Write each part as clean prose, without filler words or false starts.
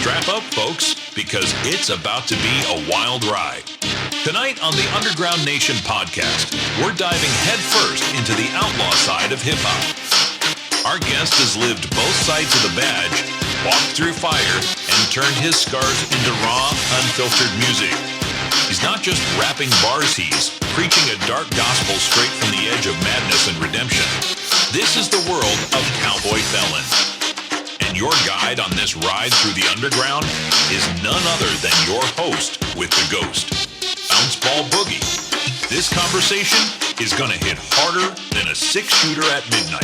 Strap up, folks, because it's about to be a wild ride. Tonight on the Underground Nation podcast, we're diving headfirst into the outlaw side of hip-hop. Our guest has lived both sides of the badge, walked through fire, and turned his scars into raw, unfiltered music. He's not just rapping bars, he's preaching a dark gospel straight from the edge of madness and redemption. This is the world of Cowboy Felon. And your guide on this ride through the underground is none other than your host with the ghost, Bounce Ball Boogie. This conversation is gonna hit harder than a 6-shooter at midnight.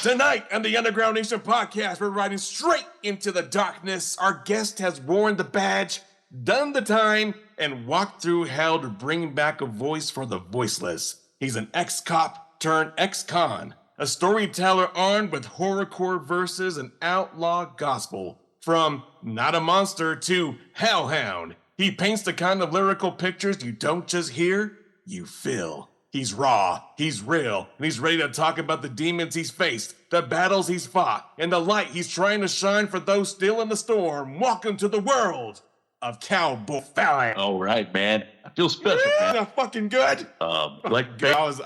Tonight on the Underground Nation podcast, we're riding straight into the darkness. Our guest has worn the badge, done the time, and walked through hell to bring back a voice for the voiceless. He's an ex-cop turned ex-con, a storyteller armed with horrorcore verses and outlaw gospel. From Not a Monster to Hellhound, he paints the kind of lyrical pictures you don't just hear, you feel. He's raw, he's real, and he's ready to talk about the demons he's faced, the battles he's fought, and the light he's trying to shine for those still in the storm. Welcome to the world of Cowboy Felon. All right, man. I feel special, man. That's fucking good. I was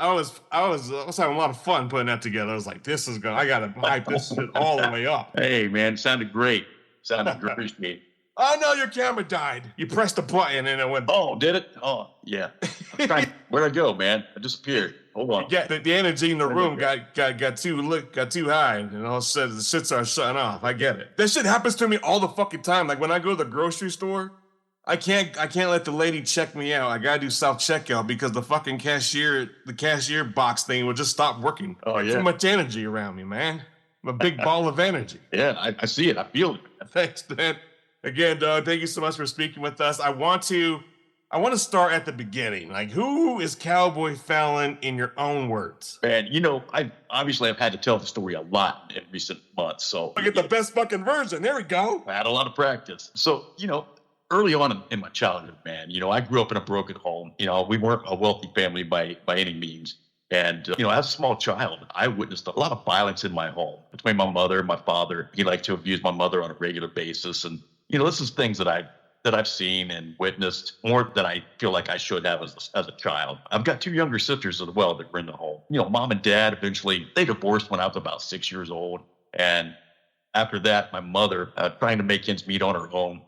having a lot of fun putting that together. I was like, this is good. I gotta hype this shit all the way up. Hey, man, sounded great. Sounded great. Appreciate it. Oh no, your camera died. You pressed the button and it went. Oh, did it? Oh, yeah. Where'd I go, man? I disappeared. Hold on. Yeah, the energy in the room got too high, and all of a sudden the shit started shutting off. I get it. That shit happens to me all the fucking time. Like when I go to the grocery store, I can't let the lady check me out. I gotta do self checkout because the fucking cashier box thing will just stop working. Oh yeah. Too much energy around me, man. I'm a big ball of energy. Yeah, I see it. I feel it. Thanks, man. Again, Doug, thank you so much for speaking with us. I want to start at the beginning. Like, who is Cowboy Felon in your own words? Man, I've had to tell the story a lot in recent months. So I get the best fucking version. There we go. I had a lot of practice. So, early on in my childhood, man, I grew up in a broken home. We weren't a wealthy family by any means. And, as a small child, I witnessed a lot of violence in my home between my mother and my father. He liked to abuse my mother on a regular basis. And, this is things that I've seen and witnessed more than I feel like I should have as a child. I've got 2 younger sisters as well that were in the home. Mom and dad eventually, they divorced when I was about 6 years old. And after that, my mother, trying to make ends meet on her own,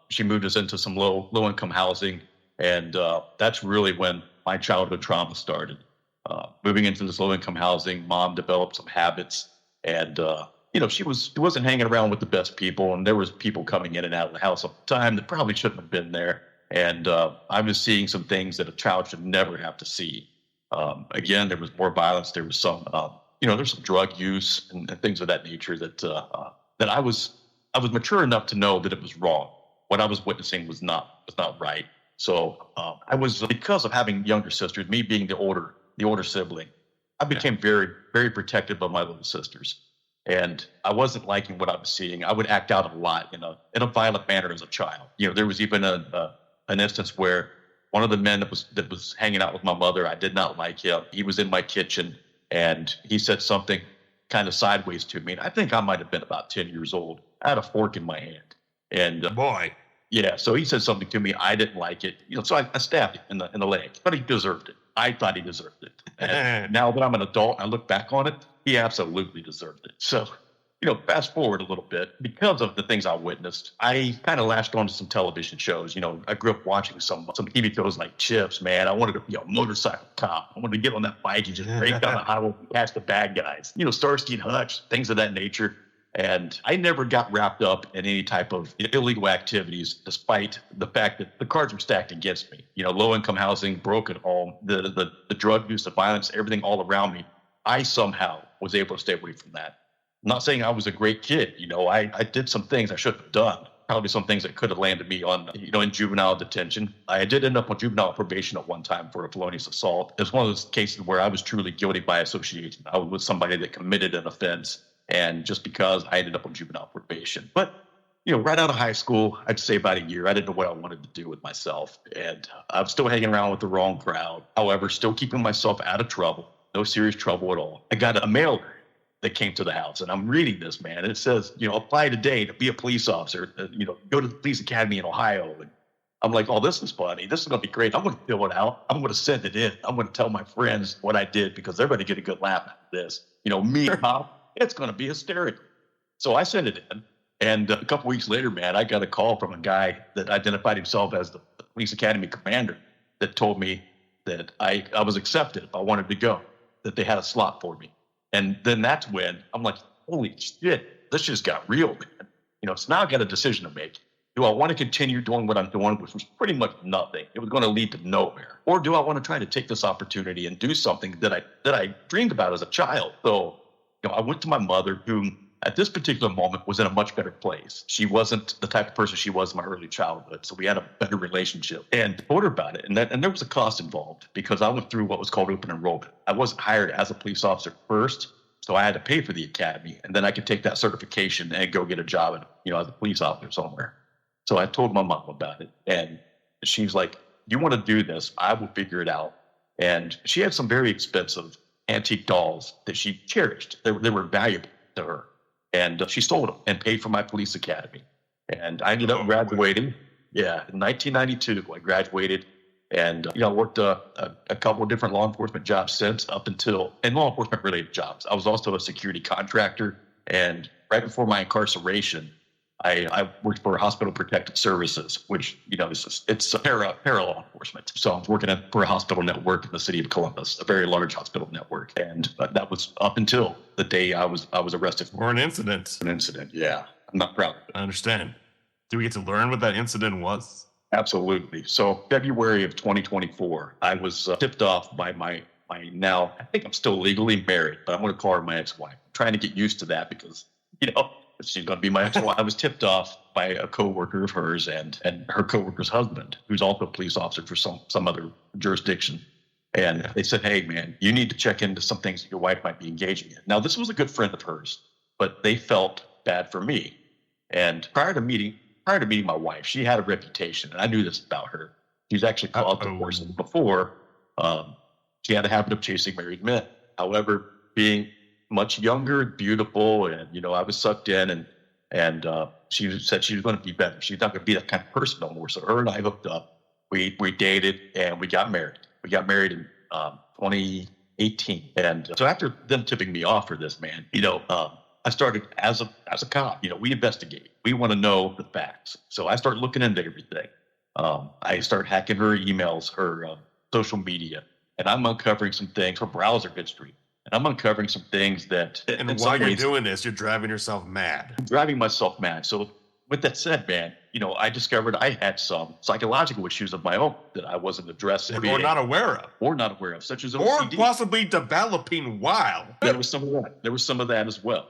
she moved us into some low-income housing. And that's really when my childhood trauma started. Moving into this low-income housing, Mom developed some habits, and she wasn't hanging around with the best people, and there was people coming in and out of the house all the time that probably shouldn't have been there. And I was seeing some things that a child should never have to see. Again, there was more violence. There was some, there's some drug use and things of that nature that I was mature enough to know that it was wrong. What I was witnessing was not right. So I was, because of having younger sisters, me being the older sibling, I became very, very protective of my little sisters. And I wasn't liking what I was seeing. I would act out a lot in a violent manner as a child. There was even an instance where one of the men that was hanging out with my mother, I did not like him. He was in my kitchen and he said something kind of sideways to me. And I think I might have been about 10 years old. I had a fork in my hand. And boy. Yeah, so he said something to me. I didn't like it. So I stabbed him in the leg, but he deserved it. I thought he deserved it. And now that I'm an adult, I look back on it, he absolutely deserved it. So, fast forward a little bit, because of the things I witnessed, I kind of latched onto some television shows. I grew up watching some TV shows like Chips, man. I wanted to be a motorcycle cop. I wanted to get on that bike and just break down the highway and catch the bad guys. Starsky and Hutch, things of that nature. And I never got wrapped up in any type of illegal activities, despite the fact that the cards were stacked against me. Low-income housing, broken home, the drug use, the violence, everything all around me. I somehow was able to stay away from that. I'm not saying I was a great kid. I did some things I shouldn't have done. Probably some things that could have landed me on, in juvenile detention. I did end up on juvenile probation at one time for a felonious assault. It was one of those cases where I was truly guilty by association. I was with somebody that committed an offense. And just because I ended up on juvenile probation. But, right out of high school, I'd say about a year, I didn't know what I wanted to do with myself. And I'm still hanging around with the wrong crowd. However, still keeping myself out of trouble. no serious trouble at all. I got a mailer that came to the house, and I'm reading this, man. And it says, apply today to be a police officer, go to the police academy in Ohio. And I'm like, oh, this is funny. This is going to be great. I'm going to fill it out. I'm going to send it in. I'm going to tell my friends what I did because they're going to get a good laugh out of this. Me, Mom, it's going to be hysterical. So I sent it in. And a couple weeks later, man, I got a call from a guy that identified himself as the police academy commander that told me that I was accepted if I wanted to go, that they had a slot for me. And then that's when I'm like, holy shit, this just got real, man. So now I got a decision to make. Do I want to continue doing what I'm doing, which was pretty much nothing? It was going to lead to nowhere. Or do I want to try to take this opportunity and do something that I dreamed about as a child? So, I went to my mother, who at this particular moment was in a much better place. She wasn't the type of person she was in my early childhood. So we had a better relationship, and told her about it. And there was a cost involved because I went through what was called open enrollment. I wasn't hired as a police officer first. So I had to pay for the academy, and then I could take that certification and go get a job as a police officer somewhere. So I told my mom about it, and she's like, you want to do this? I will figure it out. And she had some very expensive antique dolls that she cherished. They were valuable to her. And she sold them and paid for my police academy. And I ended up graduating. Yeah, in 1992, I graduated. And, I worked a couple of different law enforcement jobs since, up until, and law enforcement related jobs. I was also a security contractor. And right before my incarceration, I worked for Hospital Protective Services, which, it's a para law enforcement. So I was working for a hospital network in the city of Columbus, a very large hospital network. And that was up until the day I was arrested for an incident. An incident, yeah. I'm not proud of it. I understand. Did we get to learn what that incident was? Absolutely. So February of 2024, I was tipped off by my now, I think I'm still legally married, but I'm going to call her my ex-wife. I'm trying to get used to that because, she's going to be my ex-wife. I was tipped off by a coworker of hers and her coworker's husband, who's also a police officer for some other jurisdiction. And they said, hey, man, you need to check into some things that your wife might be engaging in. Now, this was a good friend of hers, but they felt bad for me. And prior to meeting my wife, she had a reputation, and I knew this about her. She's actually called divorce before. She had a habit of chasing married men. However, being much younger, beautiful, and I was sucked in, and she said she was going to be better. She's not going to be that kind of person no more. So her and I hooked up. We dated and we got married. We got married in 2018. And so after them tipping me off for this, man, I started as a cop. We investigate. We want to know the facts. So I started looking into everything. I started hacking her emails, her social media, and I'm uncovering some things, her browser history. And I'm uncovering some things that... And while you're doing this, you're driving yourself mad. I'm driving myself mad. So with that said, man, I discovered I had some psychological issues of my own that I wasn't addressing. Or not aware of. Such as OCD. Or possibly developing while. There was some of that. There was some of that as well.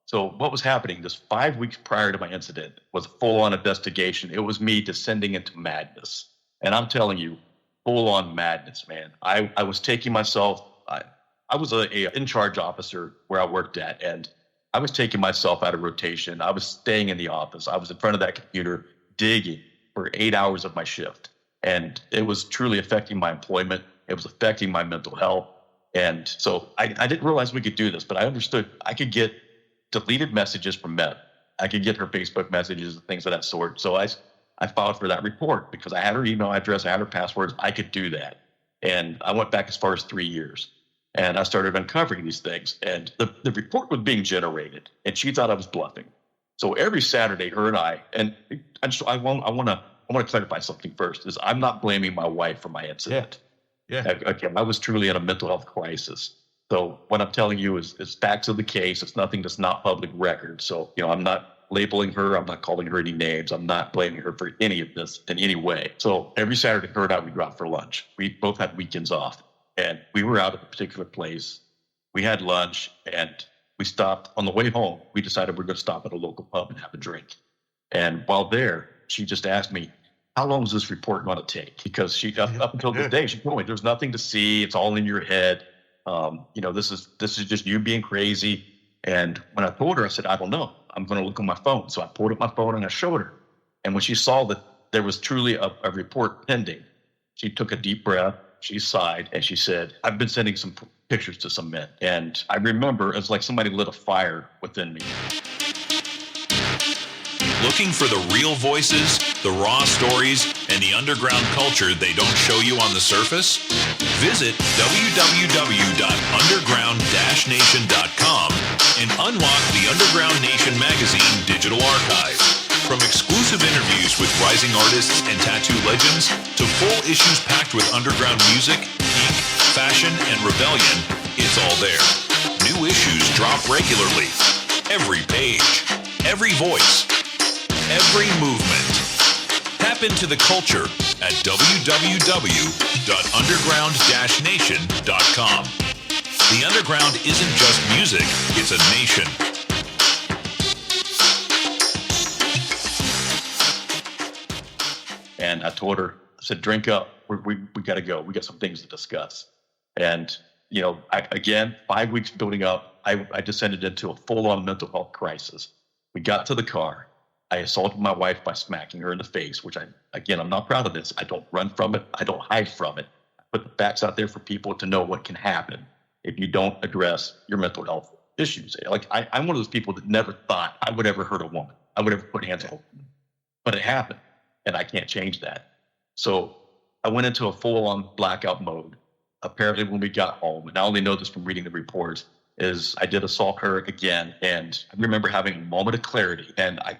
So what was happening, this 5 weeks prior to my incident, was a full-on investigation. It was me descending into madness. And I'm telling you, full-on madness, man. I was taking myself... I was a in-charge officer where I worked at, and I was taking myself out of rotation. I was staying in the office. I was in front of that computer digging for 8 hours of my shift. And it was truly affecting my employment. It was affecting my mental health. And so I didn't realize we could do this, but I understood I could get deleted messages from Meth. I could get her Facebook messages and things of that sort. So I filed for that report because I had her email address, I had her passwords. I could do that. And I went back as far as 3 years. And I started uncovering these things, and the report was being generated, and she thought I was bluffing. So every Saturday, her and I want to clarify something first. Is I'm not blaming my wife for my incident. Yeah. Okay. I was truly in a mental health crisis. So what I'm telling you is facts of the case. It's nothing that's not public record. So I'm not labeling her. I'm not calling her any names. I'm not blaming her for any of this in any way. So every Saturday, her and I would go out for lunch. We both had weekends off. And we were out at a particular place. We had lunch, and we stopped. On the way home, we decided we were going to stop at a local pub and have a drink. And while there, she just asked me, how long is this report going to take? Because up until this day, she told me, there's nothing to see. It's all in your head. This is just you being crazy. And when I told her, I said, I don't know. I'm going to look on my phone. So I pulled up my phone and I showed her. And when she saw that there was truly a report pending, she took a deep breath. She sighed and she said, I've been sending some pictures to some men. And I remember it's like somebody lit a fire within me. Looking for the real voices, the raw stories, and the underground culture they don't show you on the surface? Visit www.underground-nation.com and unlock the Underground Nation magazine digital archive. From exclusive interviews with rising artists and tattoo legends to full issues packed with underground music, ink, fashion, and rebellion, it's all there. New issues drop regularly. Every page, every voice, every movement. Tap into the culture at www.underground-nation.com. The underground isn't just music, it's a nation. And I told her, I said, drink up. We got to go. We got some things to discuss. And, you know, again, 5 weeks building up, I descended into a full-on mental health crisis. We got to the car. I assaulted my wife by smacking her in the face, which I'm not proud of this. I don't run from it. I don't hide from it. I put the facts out there for people to know what can happen if you don't address your mental health issues. Like, I'm one of those people that never thought I would ever hurt a woman. I would ever put hands on a woman. But it happened, and I can't change that. So I went into a full-on blackout mode. Apparently, when we got home, and I only know this from reading the reports, is I did assault her again. And I remember having a moment of clarity. And I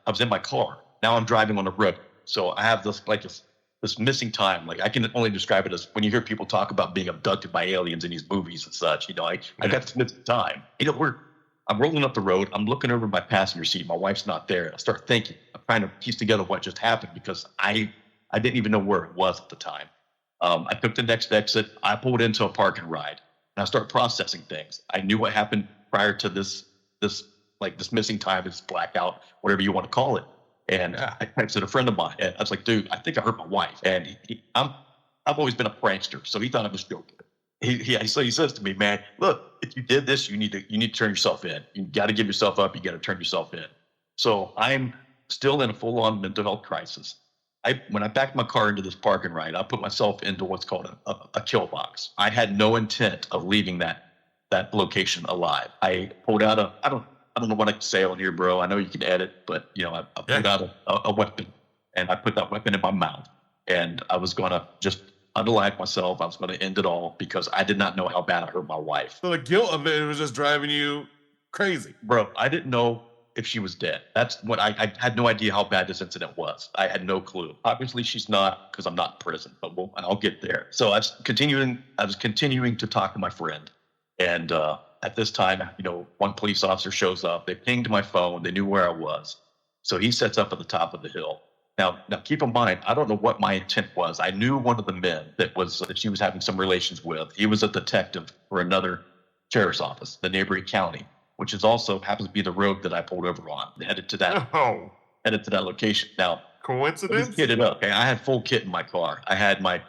was in my car. Now I'm driving on the road. So I have this missing time. Like, I can only describe it as when you hear people talk about being abducted by aliens in these movies and such. You know, I got this missing time. You know, I'm rolling up the road. I'm looking over my passenger seat. My wife's not there. I start thinking. I'm trying to piece together what just happened because I didn't even know where it was at the time. I took the next exit. I pulled into a park and ride. And I start processing things. I knew what happened prior to this missing time, this blackout, whatever you want to call it. And I texted a friend of mine. And I was like, dude, I think I hurt my wife. And I've always been a prankster, so he thought I was joking. So he says to me, man, look, if you did this, you need to turn yourself in. You got to give yourself up. You got to turn yourself in. So I'm still in a full-on mental health crisis. When I backed my car into this parking ride, I put myself into what's called a kill box. I had no intent of leaving that location alive. I pulled out I don't know what I can say on here, bro. I know you can edit, but you know, I pulled out a weapon, and I put that weapon in my mouth, and I was gonna just unalive myself. I was gonna end it all because I did not know how bad I hurt my wife. So the guilt of it was just driving you crazy, bro. I didn't know if she was dead. That's what I had no idea how bad this incident was. I had no clue. Obviously she's not, because I'm not in prison, but I'll get there. So I was continuing to talk to my friend. And at this time, you know, one police officer shows up. They pinged my phone. They knew where I was. So he sets up at the top of the hill. Now keep in mind, I don't know what my intent was. I knew one of the men that she was having some relations with. He was a detective for another sheriff's office, the neighboring county, which is also happens to be the road that I pulled over on, headed to that location. Now, coincidence? Kit it up. Okay, I had full kit in my car. I had my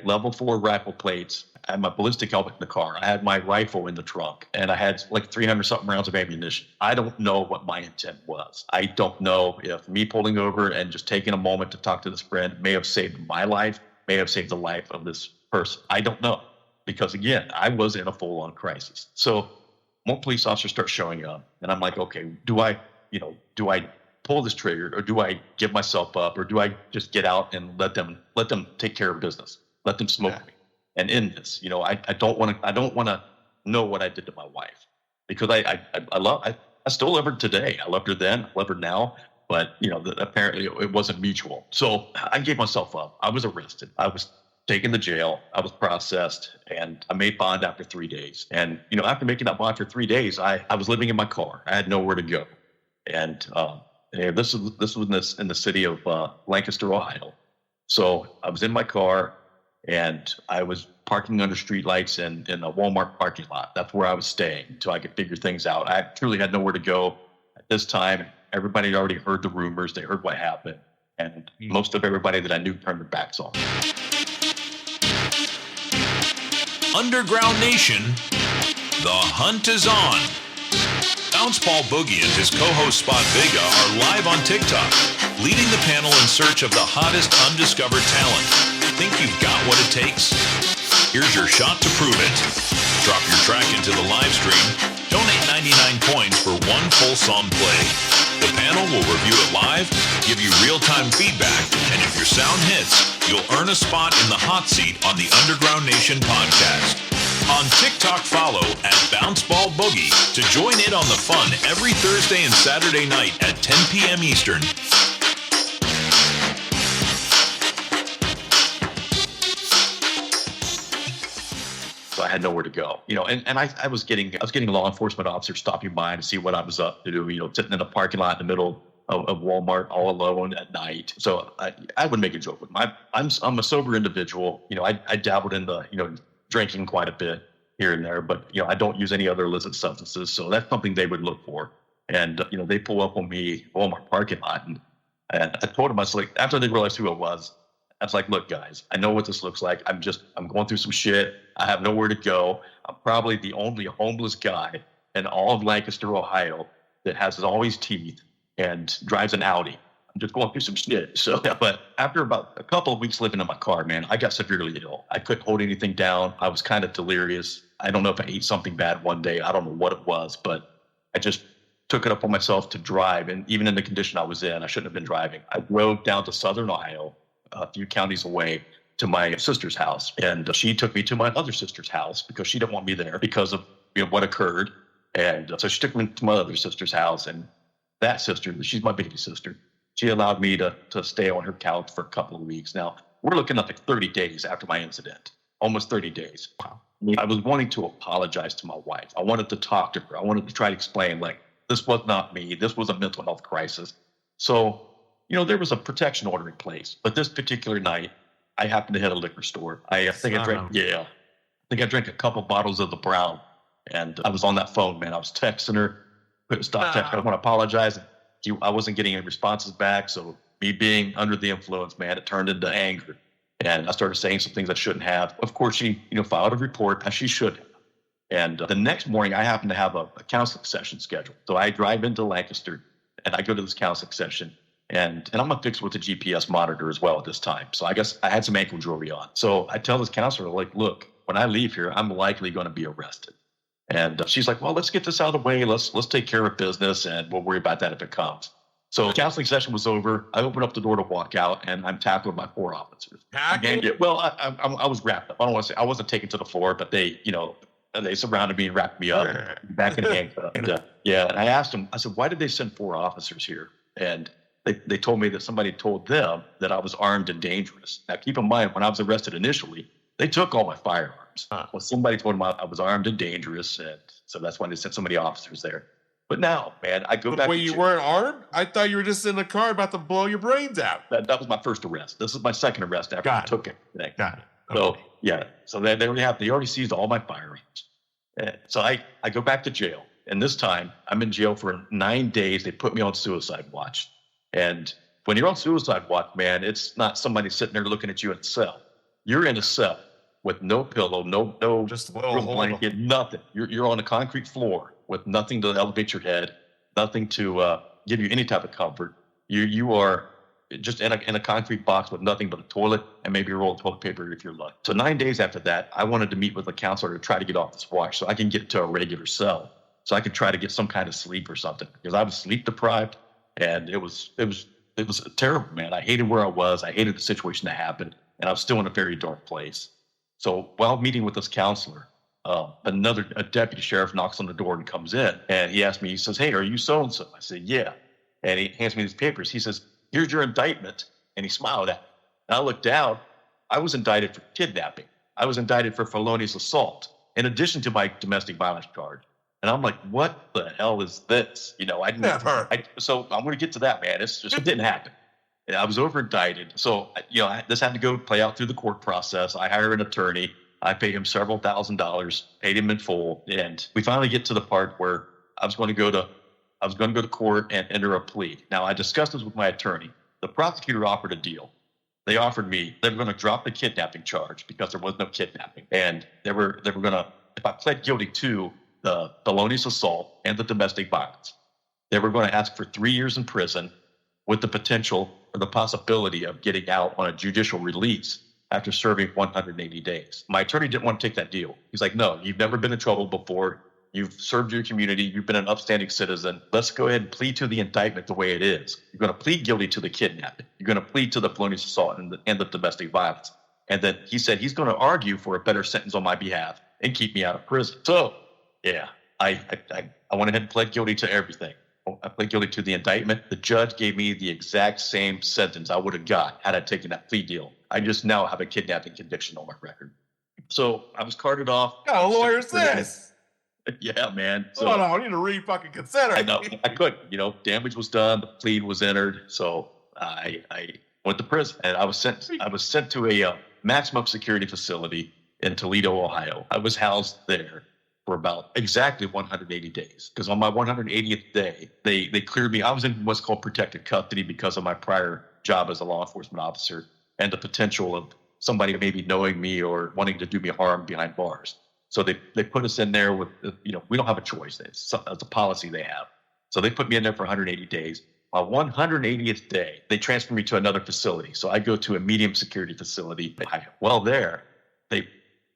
level 4 rifle plates. I had my ballistic helmet in the car. I had my rifle in the trunk, and I had like 300 something rounds of ammunition. I don't know what my intent was. I don't know if me pulling over and just taking a moment to talk to this friend may have saved my life, may have saved the life of this person. I don't know, because again, I was in a full-on crisis. So more police officers start showing up, and I'm like, okay, do I pull this trigger, or do I give myself up, or do I just get out and let them take care of business, let them smoke me and end this? You know, I don't want to know what I did to my wife, because I still love her today. I loved her then, I love her now, but you know, apparently it wasn't mutual. So I gave myself up. I was arrested. I was taken to jail. I was processed, and I made bond after 3 days. And, you know, after making that bond for 3 days, I was living in my car. I had nowhere to go. And this was in the city of Lancaster, Ohio. So I was in my car, and I was parking under streetlights in a Walmart parking lot. That's where I was staying until I could figure things out. I truly had nowhere to go. At this time, everybody had already heard the rumors. They heard what happened. And most of everybody that I knew turned their backs on me. Underground Nation, the hunt is on. Bounce Ball Boogie and his co-host Spot Vega are live on TikTok, leading the panel in search of the hottest undiscovered talent. Think you've got what it takes? Here's your shot to prove it. Drop your track into the live stream. Donate 99 coins for one full song play. The panel will review it live, give you real-time feedback, and if your sound hits, you'll earn a spot in the hot seat on the Underground Nation podcast. On TikTok, follow at Bounce Ball Boogie to join in on the fun every Thursday and Saturday night at 10 p.m. Eastern. So I had nowhere to go, and I was getting law enforcement officers stopping by to see what I was up to do, sitting in a parking lot in the middle of Walmart all alone at night. So I would make a joke with them. I'm a sober individual. I dabbled in the, drinking quite a bit here and there, but, I don't use any other illicit substances. So that's something they would look for. And, they pull up on me, Walmart parking lot. And I told them, I was like, after they realized who I was like, look, guys, I know what this looks like. I'm going through some shit. I have nowhere to go. I'm probably the only homeless guy in all of Lancaster, Ohio that has all his teeth and drives an Audi. I'm just going through some shit. So, but after about a couple of weeks living in my car, man, I got severely ill. I couldn't hold anything down. I was kind of delirious. I don't know if I ate something bad one day. I don't know what it was, but I just took it upon myself to drive. And even in the condition I was in, I shouldn't have been driving. I drove down to Southern Ohio, a few counties away, to my sister's house. And she took me to my other sister's house because she didn't want me there because of what occurred. And so she took me to my other sister's house. And that sister, she's my baby sister, she allowed me to stay on her couch for a couple of weeks. Now, we're looking up at 30 days after my incident, almost 30 days. Wow. I was wanting to apologize to my wife. I wanted to talk to her. I wanted to try to explain, this was not me. This was a mental health crisis. So, there was a protection order in place. But this particular night, I happened to hit a liquor store. I think I drank a couple bottles of the Brown. And I was on that phone, man. I was texting her. Couldn't stop texting. I want to apologize. I wasn't getting any responses back. So me being under the influence, man, it turned into anger. And I started saying some things I shouldn't have. Of course, she, filed a report as she should have. And the next morning, I happened to have a counseling session scheduled. So I drive into Lancaster and I go to this counseling session. And I'm going to fix with the GPS monitor as well at this time. So I guess I had some ankle jewelry on. So I tell this counselor, look, when I leave here, I'm likely going to be arrested. And she's like, well, let's get this out of the way. Let's take care of business and we'll worry about that if it comes. So the counseling session was over. I opened up the door to walk out and I'm tackled by 4 officers. Well, I was wrapped up. I don't want to say I wasn't taken to the floor, but they surrounded me and wrapped me up back in handcuffs. And I asked them, I said, why did they send 4 officers here? And they told me that somebody told them that I was armed and dangerous. Now, keep in mind, when I was arrested initially, they took all my firearms. Well, somebody told them I was armed and dangerous, and so that's why they sent so many officers there. But now, man, I go back. Wait, you weren't armed? I thought you were just in the car about to blow your brains out. That was my first arrest. This is my second arrest after I took everything. Got it. Okay. So they already seized all my firearms. So I go back to jail, and this time I'm in jail for 9 days. They put me on suicide watch. And when you're on suicide watch, man, it's not somebody sitting there looking at you in a cell. You're in a cell with no pillow, no just a little blanket, nothing. You're on a concrete floor with nothing to elevate your head, nothing to give you any type of comfort. You are just in a concrete box with nothing but a toilet and maybe a roll of toilet paper if you're lucky. So 9 days after that, I wanted to meet with a counselor to try to get off this watch so I can get to a regular cell, so I could try to get some kind of sleep or something, because I was sleep deprived. And it was terrible, man. I hated where I was. I hated the situation that happened. And I was still in a very dark place. So while meeting with this counselor, a deputy sheriff knocks on the door and comes in. And he asked me, he says, hey, are you so-and-so? I said, yeah. And he hands me these papers. He says, here's your indictment. And he smiled at me. And I looked down. I was indicted for kidnapping. I was indicted for felonious assault, in addition to my domestic violence charge. And I'm like, what the hell is this? So I'm going to get to that, man. It didn't happen. I was over indicted. So, this had to go play out through the court process. I hire an attorney. I pay him several $1,000s, paid him in full. And we finally get to the part where I was going to go to court and enter a plea. Now, I discussed this with my attorney. The prosecutor offered a deal. They offered me, they were going to drop the kidnapping charge because there was no kidnapping. And they were going to, if I pled guilty to the felonious assault and the domestic violence, they were going to ask for 3 years in prison with the potential or the possibility of getting out on a judicial release after serving 180 days. My attorney didn't want to take that deal. He's like, no, you've never been in trouble before. You've served your community. You've been an upstanding citizen. Let's go ahead and plead to the indictment the way it is. You're going to plead guilty to the kidnapping. You're going to plead to the felonious assault and the domestic violence. And then he said he's going to argue for a better sentence on my behalf and keep me out of prison. So, yeah, I went ahead and pled guilty to everything. I pled guilty to the indictment. The judge gave me the exact same sentence I would have got had I taken that plea deal. I just now have a kidnapping conviction on my record. So I was carted off. What kind of lawyer is this? Yeah, man. So, Hold on, I need to read fucking consent. I know. I couldn't. Damage was done. The plea was entered. So I went to prison, and I was sent to a maximum security facility in Toledo, Ohio. I was housed there for about exactly 180 days, because on my 180th day, they cleared me. I was in what's called protected custody because of my prior job as a law enforcement officer and the potential of somebody maybe knowing me or wanting to do me harm behind bars. So they put us in there with, we don't have a choice. It's a policy they have. So they put me in there for 180 days. My 180th day, they transferred me to another facility. So I go to a medium security facility. Well, there, they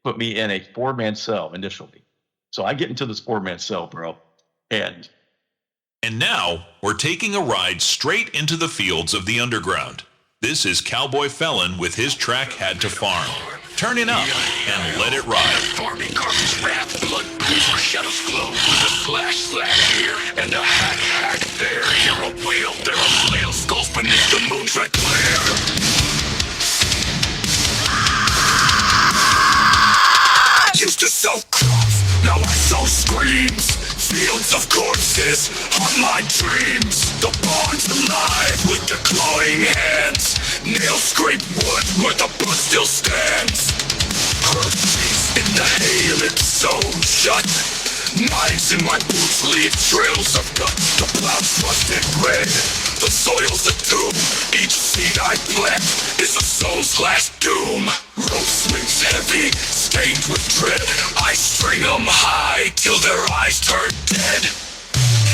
put me in a 4-man cell initially. So I get into this 4-man cell, bro. And now we're taking a ride straight into the fields of the underground. This is Cowboy Felon with his track Had to Farm. Turn it up and let it ride. Farming carcass wrath, blood pools, shadows glow. With a slash here and a hack there. Here a whale, there a flail, skulls beneath the moon's red glare. Used to sow crops, now I sow screams. Fields of corpses haunt my dreams. The bond's alive with the clawing hands. Nails scrape wood where the blood still stands. Heartbeats in the hail, it's sewn shut. Knives in my boots leave trails of guts. The clouds rusted red, the soil's a tomb. Each seed I plant is a soul's last doom. Rope swings heavy, stained with dread. I string them high till their eyes turn dead.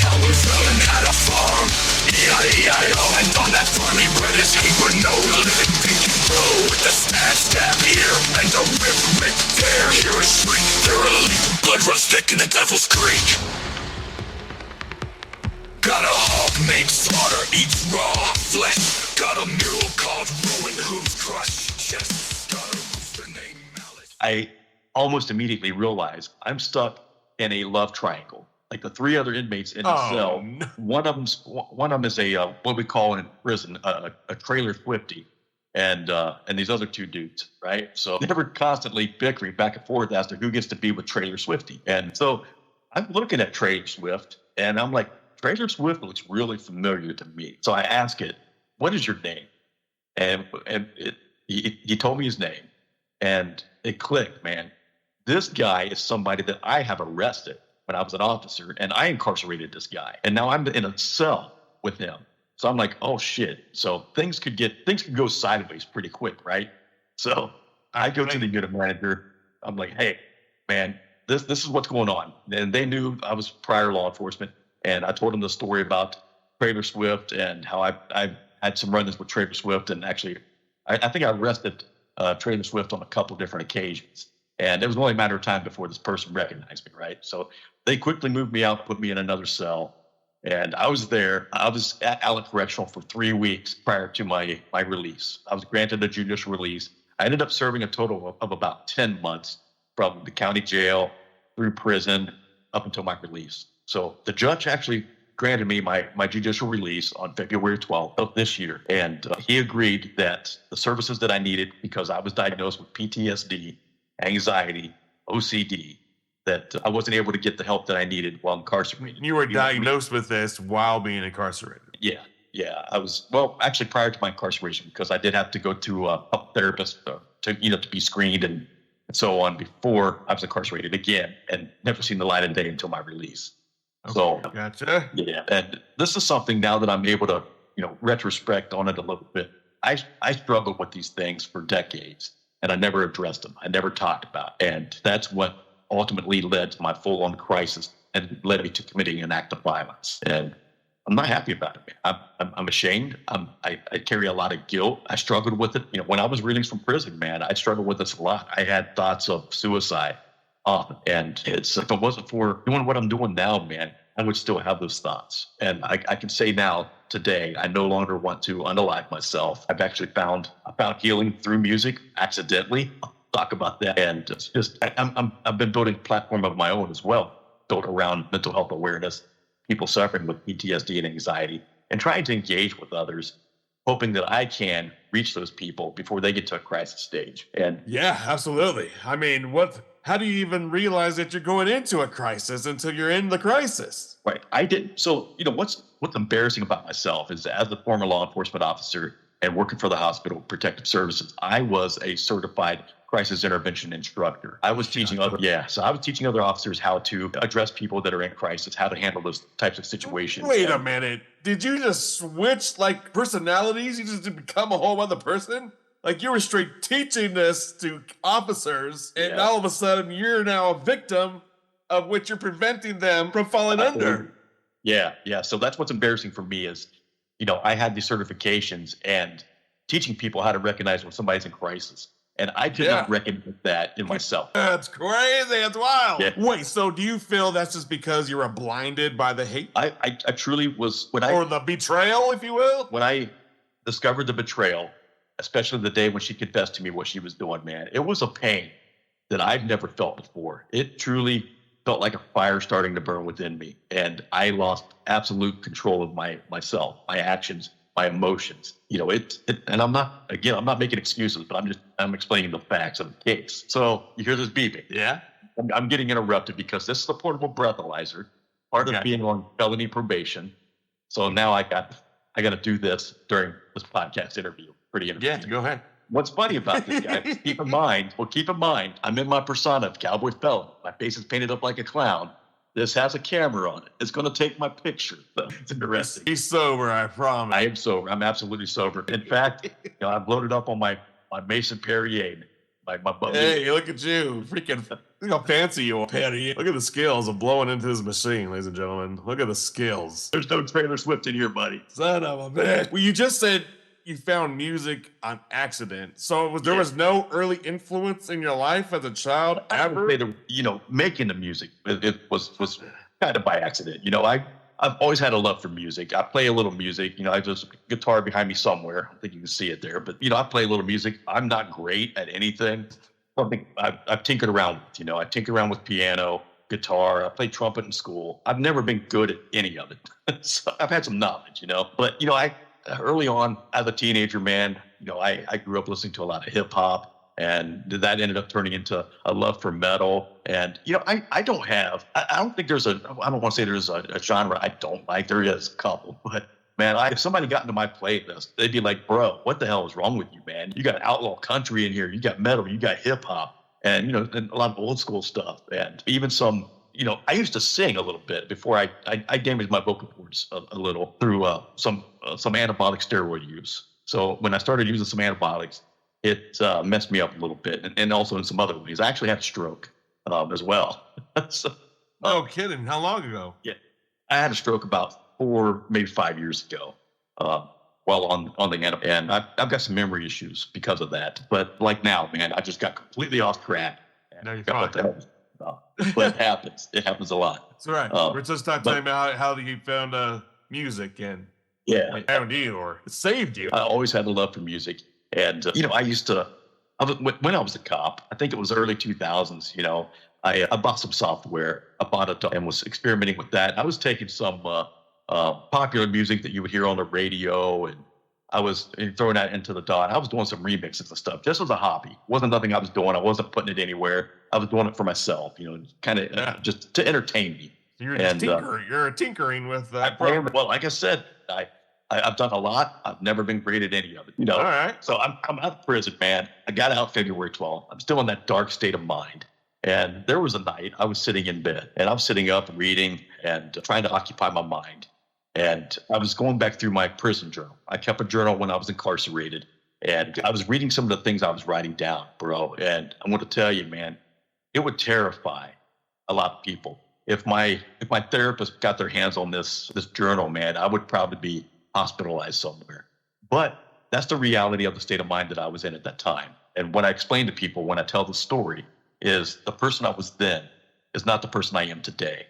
Cowboy Felon had a farm, E-I-E-I-O. And on that farm he bred his hate where no living thing can grow. With a stab here and a rhythmic dare. Hear a shriek, there a leap, blood runs thick in the devil's creek. Got a hog named Slaughter, eats raw flesh. Got a mule called Rowan who's crushed chest. Got a rooster named Mallet. I almost immediately realized I'm stuck in a love triangle. Like the 3 other inmates in the cell, no. one of them is a what we call in prison a trailer Swiftie, and these other 2 dudes, right? So they were constantly bickering back and forth as to who gets to be with Trailer Swiftie. And so I'm looking at Trailer Swift, and I'm like, Trailer Swift looks really familiar to me. So I ask it, "What is your name?" And he told me his name, and it clicked, man. This guy is somebody that I have arrested when I was an officer, and I incarcerated this guy, and now I'm in a cell with him. So I'm like, oh shit. So things could go sideways pretty quick, right? So I go to the unit manager. I'm like, hey, man, this is what's going on. And they knew I was prior law enforcement, and I told them the story about Trailer Swift and how I had some run-ins with Trailer Swift, and actually, I think I arrested Trailer Swift on a couple different occasions. And it was only a matter of time before this person recognized me, right? So they quickly moved me out, put me in another cell. And I was there. I was at Allen Correctional for 3 weeks prior to my release. I was granted a judicial release. I ended up serving a total of about 10 months from the county jail through prison up until my release. So the judge actually granted me my judicial release on February 12th of this year. And he agreed that the services that I needed, because I was diagnosed with PTSD, anxiety, OCD, that I wasn't able to get the help that I needed while incarcerated. You were diagnosed with this while being incarcerated. Yeah. I was, well, actually prior to my incarceration, because I did have to go to a therapist to be screened and so on before I was incarcerated again, and never seen the light of day until my release. Okay, so gotcha. Yeah, and this is something now that I'm able to, retrospect on it a little bit. I struggled with these things for decades, and I never addressed them. I never talked about it. And that's what ultimately led to my full-on crisis and led me to committing an act of violence. And I'm not happy about it, man. I'm ashamed. I carry a lot of guilt. I struggled with it. When I was released from prison, man, I struggled with this a lot. I had thoughts of suicide. And if it wasn't for doing what I'm doing now, man, I would still have those thoughts. And I can say now, today, I no longer want to unalive myself. I've actually found healing through music accidentally. I'll talk about that. And it's just, I've been building a platform of my own as well, built around mental health awareness, people suffering with PTSD and anxiety, and trying to engage with others, hoping that I can reach those people before they get to a crisis stage. And yeah, absolutely. I mean, how do you even realize that you're going into a crisis until you're in the crisis? Right. I didn't. So, what's embarrassing about myself is, as a former law enforcement officer and working for the Hospital Protective Services, I was a certified crisis intervention instructor. I was teaching other officers how to address people that are in crisis, how to handle those types of situations. Wait a minute. Did you just switch like personalities? You just become a whole other person? Like you were straight teaching this to officers, and all of a sudden you're now a victim of which you're preventing them from falling under. Yeah. So that's what's embarrassing for me is, I had these certifications and teaching people how to recognize when somebody's in crisis. And I did not recognize that in myself. That's crazy. That's wild. Yeah. Wait, so do you feel that's just because you were blinded by the hate? I truly was. Or the betrayal, if you will? When I discovered the betrayal, especially the day when she confessed to me what she was doing, man, it was a pain that I've never felt before. It truly felt like a fire starting to burn within me. And I lost absolute control of myself, my actions, my emotions. And I'm not making excuses, but I'm explaining the facts of the case. So you hear this beeping. Yeah. I'm getting interrupted because this is a portable breathalyzer, part of being on felony probation. So now I got to do this during this podcast interview. Pretty interesting. Yeah, go ahead. What's funny about this, guys, keep in mind, I'm in my persona of Cowboy Felon. My face is painted up like a clown. This has a camera on it. It's going to take my picture. So it's interesting. He's sober, I promise. I am sober. I'm absolutely sober. In fact, I've loaded up on my Mason Perrier. My hey, look at you. Freaking, look how fancy you are, Perrier. Look at the skills of blowing into this machine, ladies and gentlemen. Look at the skills. There's no Taylor Swift in here, buddy. Son of a bitch. Well, you just said you found music on accident. So there was no early influence in your life as a child ever? I would say making the music, it was kind of by accident. I've always had a love for music. I play a little music. I just guitar behind me somewhere. I think you can see it there. But, I play a little music. I'm not great at anything. Something I've tinkered around with. I tinkered around with piano, guitar. I played trumpet in school. I've never been good at any of it. So I've had some knowledge, But, I early on as a teenager, man, I grew up listening to a lot of hip hop. And that ended up turning into a love for metal. And, I don't think there's I don't want to say there's a genre I don't like. There is a couple. But, man, if somebody got into my playlist, they'd be like, bro, what the hell is wrong with you, man? You got outlaw country in here. You got metal. You got hip hop. And, and a lot of old school stuff. And even some, I used to sing a little bit before I damaged my vocal cords a little through some anabolic steroid use. So when I started using some antibiotics, it messed me up a little bit, and also in some other ways. I actually had a stroke as well. So, no kidding. How long ago? Yeah, I had a stroke about 4, maybe 5 years ago while on the antibiotics. And I've got some memory issues because of that. But like now, man, I just got completely off track. No, you're fine. But it happens. It happens a lot. That's right. We're just not talking about how you found music and it found you or it saved you. I always had a love for music. And, when I was a cop, I think it was early 2000s, I bought some software. I bought it and was experimenting with that. I was taking some popular music that you would hear on the radio, and I was throwing that into the DAW. I was doing some remixes and stuff just as a hobby. Wasn't nothing I was doing. I wasn't putting it anywhere. I was doing it for myself, kind of just to entertain me. You're tinkering with that. Well, like I said, I've done a lot. I've never been great at any of it. All right. So I'm out of prison, man. I got out February 12th. I'm still in that dark state of mind. And there was a night I was sitting in bed, and I was sitting up reading and trying to occupy my mind. And I was going back through my prison journal. I kept a journal when I was incarcerated, and I was reading some of the things I was writing down, bro. And I want to tell you, man, it would terrify a lot of people if my therapist got their hands on this journal, man, I would probably be hospitalized somewhere. But that's the reality of the state of mind that I was in at that time. And what I explain to people when I tell the story is the person I was then is not the person I am today.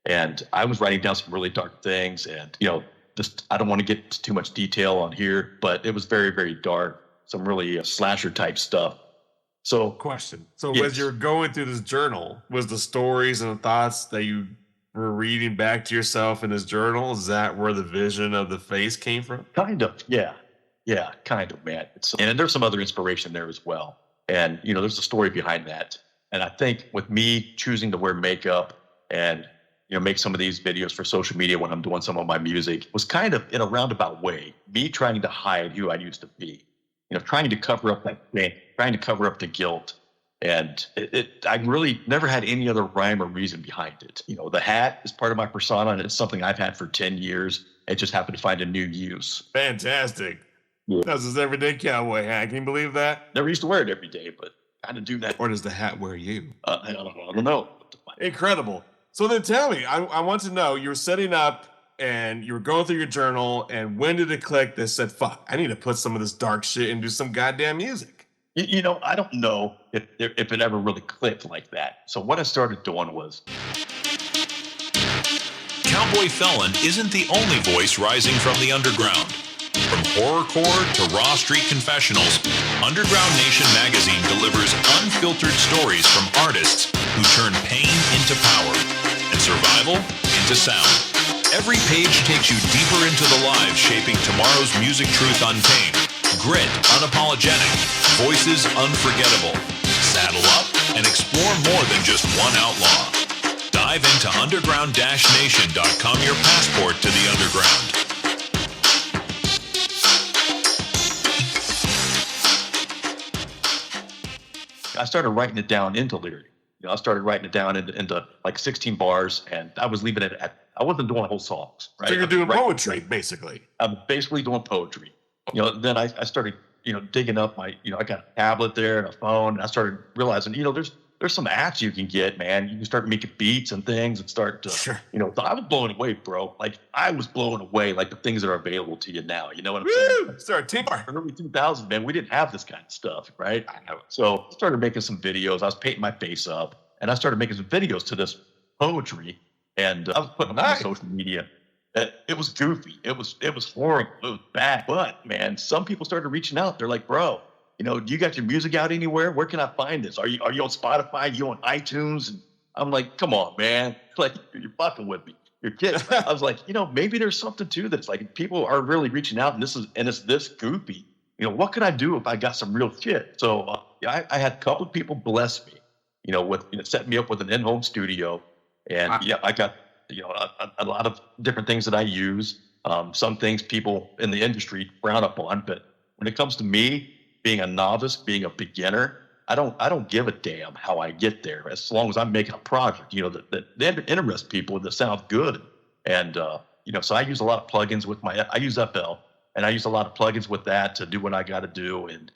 And I was writing down some really dark things, and just I don't want to get into too much detail on here, but it was very, very dark. Some really slasher type stuff. So, question. So, yes. as you're going through this journal, was the stories and the thoughts that you were reading back to yourself in this journal, is that where the vision of the face came from? Kind of, yeah, kind of, man. And there's some other inspiration there as well. And there's a story behind that. And I think with me choosing to wear makeup and make some of these videos for social media when I'm doing some of my music was kind of in a roundabout way, me trying to hide who I used to be, trying to cover up that pain, trying to cover up the guilt. And I really never had any other rhyme or reason behind it. The hat is part of my persona, and it's something I've had for 10 years. It just happened to find a new use. Fantastic. Yeah. That's his everyday cowboy hat. Can you believe that? Never used to wear it every day, but kind of do that. Or does the hat wear you? I don't know. Incredible. So then tell me, I want to know, you were setting up and you were going through your journal, and when did it click that said, fuck, I need to put some of this dark shit and do some goddamn music? I don't know if it ever really clicked like that. So what I started doing was... Cowboy Felon isn't the only voice rising from the underground. From horrorcore to raw street confessionals, Underground Nation magazine delivers unfiltered stories from artists who turn pain into power and survival into sound. Every page takes you deeper into the lives shaping tomorrow's music truth untamed. Grit unapologetic, voices unforgettable. Saddle up and explore more than just one outlaw. Dive into underground-nation.com, your passport to the underground. I started writing it down into lyric. I started writing it down into like 16 bars, and I was leaving it at, I wasn't doing whole songs, right? So you're doing poetry, basically. I'm basically doing poetry. Then I started, digging up my, I got a tablet there and a phone, and I started realizing, there's some apps you can get, man. You can start making beats and things and start to, Sure. So I was blown away, bro. Like, I was blown away, like the things that are available to you now. You know what I'm saying? Woo! Start tinkering. Early 2000s, man, we didn't have this kind of stuff, right? I know. So I started making some videos. I was painting my face up, and I started making some videos to this poetry, and I was putting them on social media. It was goofy. It was horrible. It was bad. But, man, some people started reaching out. They're like, bro, do you got your music out anywhere? Where can I find this? Are you on Spotify? Are you on iTunes? And I'm like, come on, man. Like, you're fucking with me. You're kidding. I was like, maybe there's something to this. Like, people are really reaching out, and it's this goofy. What could I do if I got some real shit? So I had a couple of people bless me, with setting me up with an in-home studio. And I got, a lot of different things that I use. Some things people in the industry frown upon, but when it comes to me, being a novice, being a beginner, I don't give a damn how I get there, as long as I'm making a project, that interests people, that sounds good. And, so I use a lot of plugins with I use FL, and I use a lot of plugins with that to do what I got to do. And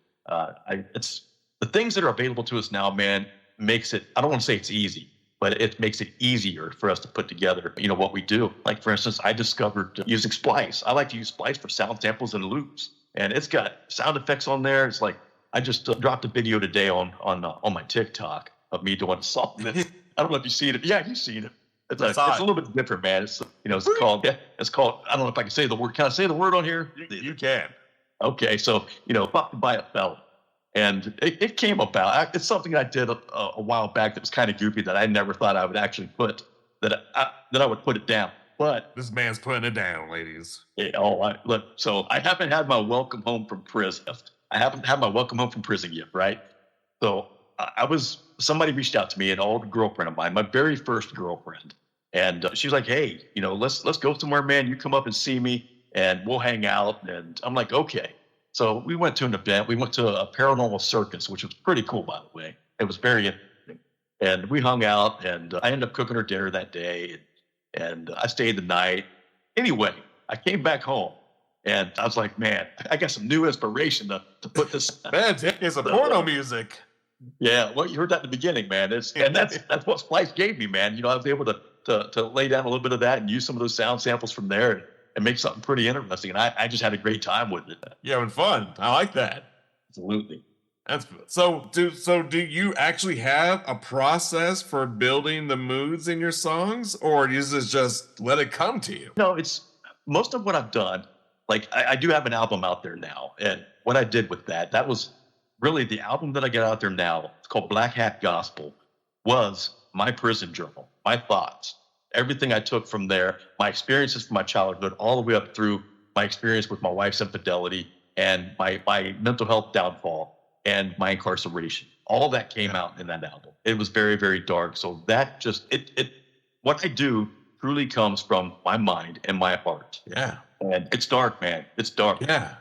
it's the things that are available to us now, man, makes it, I don't want to say it's easy, but it makes it easier for us to put together, what we do. Like, for instance, I discovered using Splice. I like to use Splice for sound samples and loops. And it's got sound effects on there. It's like, I just dropped a video today on my TikTok of me doing something. I don't know if you've seen it. Yeah, you've seen it. It's a little bit different, man. It's called, I don't know if I can say the word. Can I say the word on here? You can. Okay, so, Fucked by a Felon. And it came about. It's something I did a while back that was kind of goofy that I never thought I would actually put, that I would put it down. But this man's putting it down, ladies. Look, so I haven't had my welcome home from prison. I haven't had my welcome home from prison yet, right? So somebody reached out to me, an old girlfriend of mine, my very first girlfriend. And she was like, hey, let's go somewhere, man. You come up and see me, and we'll hang out. And I'm like, okay. So we went to an event. We went to a paranormal circus, which was pretty cool, by the way. It was very interesting. And we hung out, and I ended up cooking her dinner that day. And I stayed the night. Anyway, I came back home, and I was like, man, I got some new inspiration to put this. Man, it's a porno music. Yeah, well, you heard that in the beginning, man. And that's what Splice gave me, man. I was able to to lay down a little bit of that and use some of those sound samples from there and make something pretty interesting. And I just had a great time with it. You're having fun. I like that. Absolutely. That's so. Do you actually have a process for building the moods in your songs, or is this just let it come to you? No, it's most of what I've done. Like I do have an album out there now, and what I did with that was really the album that I get out there now. It's called Black Hat Gospel. Was my prison journal, my thoughts, everything I took from there, my experiences from my childhood, all the way up through my experience with my wife's infidelity and my mental health downfall and my incarceration. All that came out in that album. It was very, very dark. So that just, what I do truly comes from my mind and my heart. Yeah. And it's dark, man. It's dark. Yeah.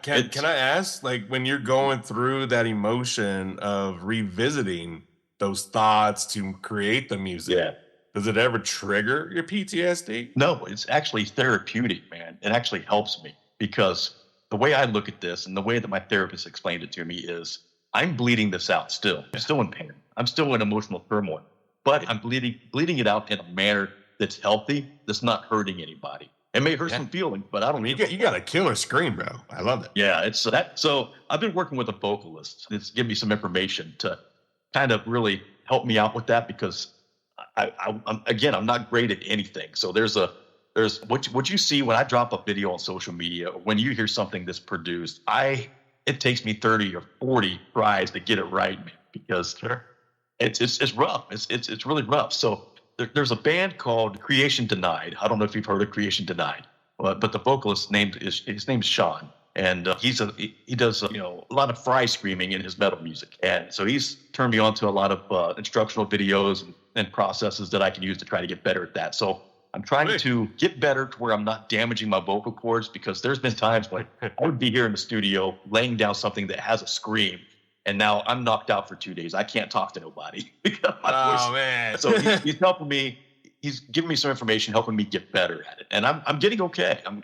Can I ask, like, when you're going through that emotion of revisiting those thoughts to create the music, Yeah. does it ever trigger your PTSD? No, it's actually therapeutic, man. It actually helps me because the way I look at this and the way that my therapist explained it to me is I'm bleeding this out still. I'm still in pain. I'm still in emotional turmoil, but I'm bleeding it out in a manner that's healthy, that's not hurting anybody. It may hurt some feelings, but I don't You got a killer scream, bro. I love it. Yeah, it's that. So I've been working with a vocalist. It's given me some information to kind of really help me out with that because I'm not great at anything. So there's what you see when I drop a video on social media, or when you hear something that's produced, it takes me 30 or 40 tries to get it right, man, because it's rough. It's really rough. So there's a band called Creation Denied. I don't know if you've heard of Creation Denied, but the vocalist his name's Sean, and he does a lot of fry screaming in his metal music, and so he's turned me on to a lot of instructional videos and processes that I can use to try to get better at that. So I'm trying to get better to where I'm not damaging my vocal cords, because there's been times when I would be here in the studio laying down something that has a scream, and now I'm knocked out for 2 days. I can't talk to nobody because my voice. Man! So he's helping me. He's giving me some information, helping me get better at it, and I'm getting okay. I'm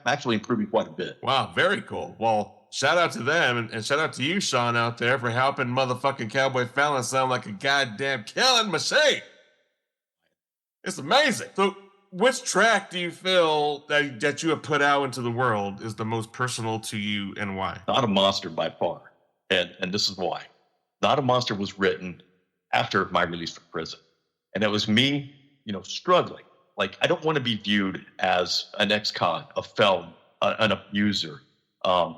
actually improving quite a bit. Wow, very cool. Well, shout out to them, and shout out to you, Sean, out there for helping motherfucking Cowboy Felon sound like a goddamn killing machine. It's amazing. So, which track do you feel that you have put out into the world is the most personal to you, and why? Not a Monster by far. And this is why. Not a Monster was written after my release from prison. And it was me, struggling. Like, I don't want to be viewed as an ex-con, a felon, an abuser. And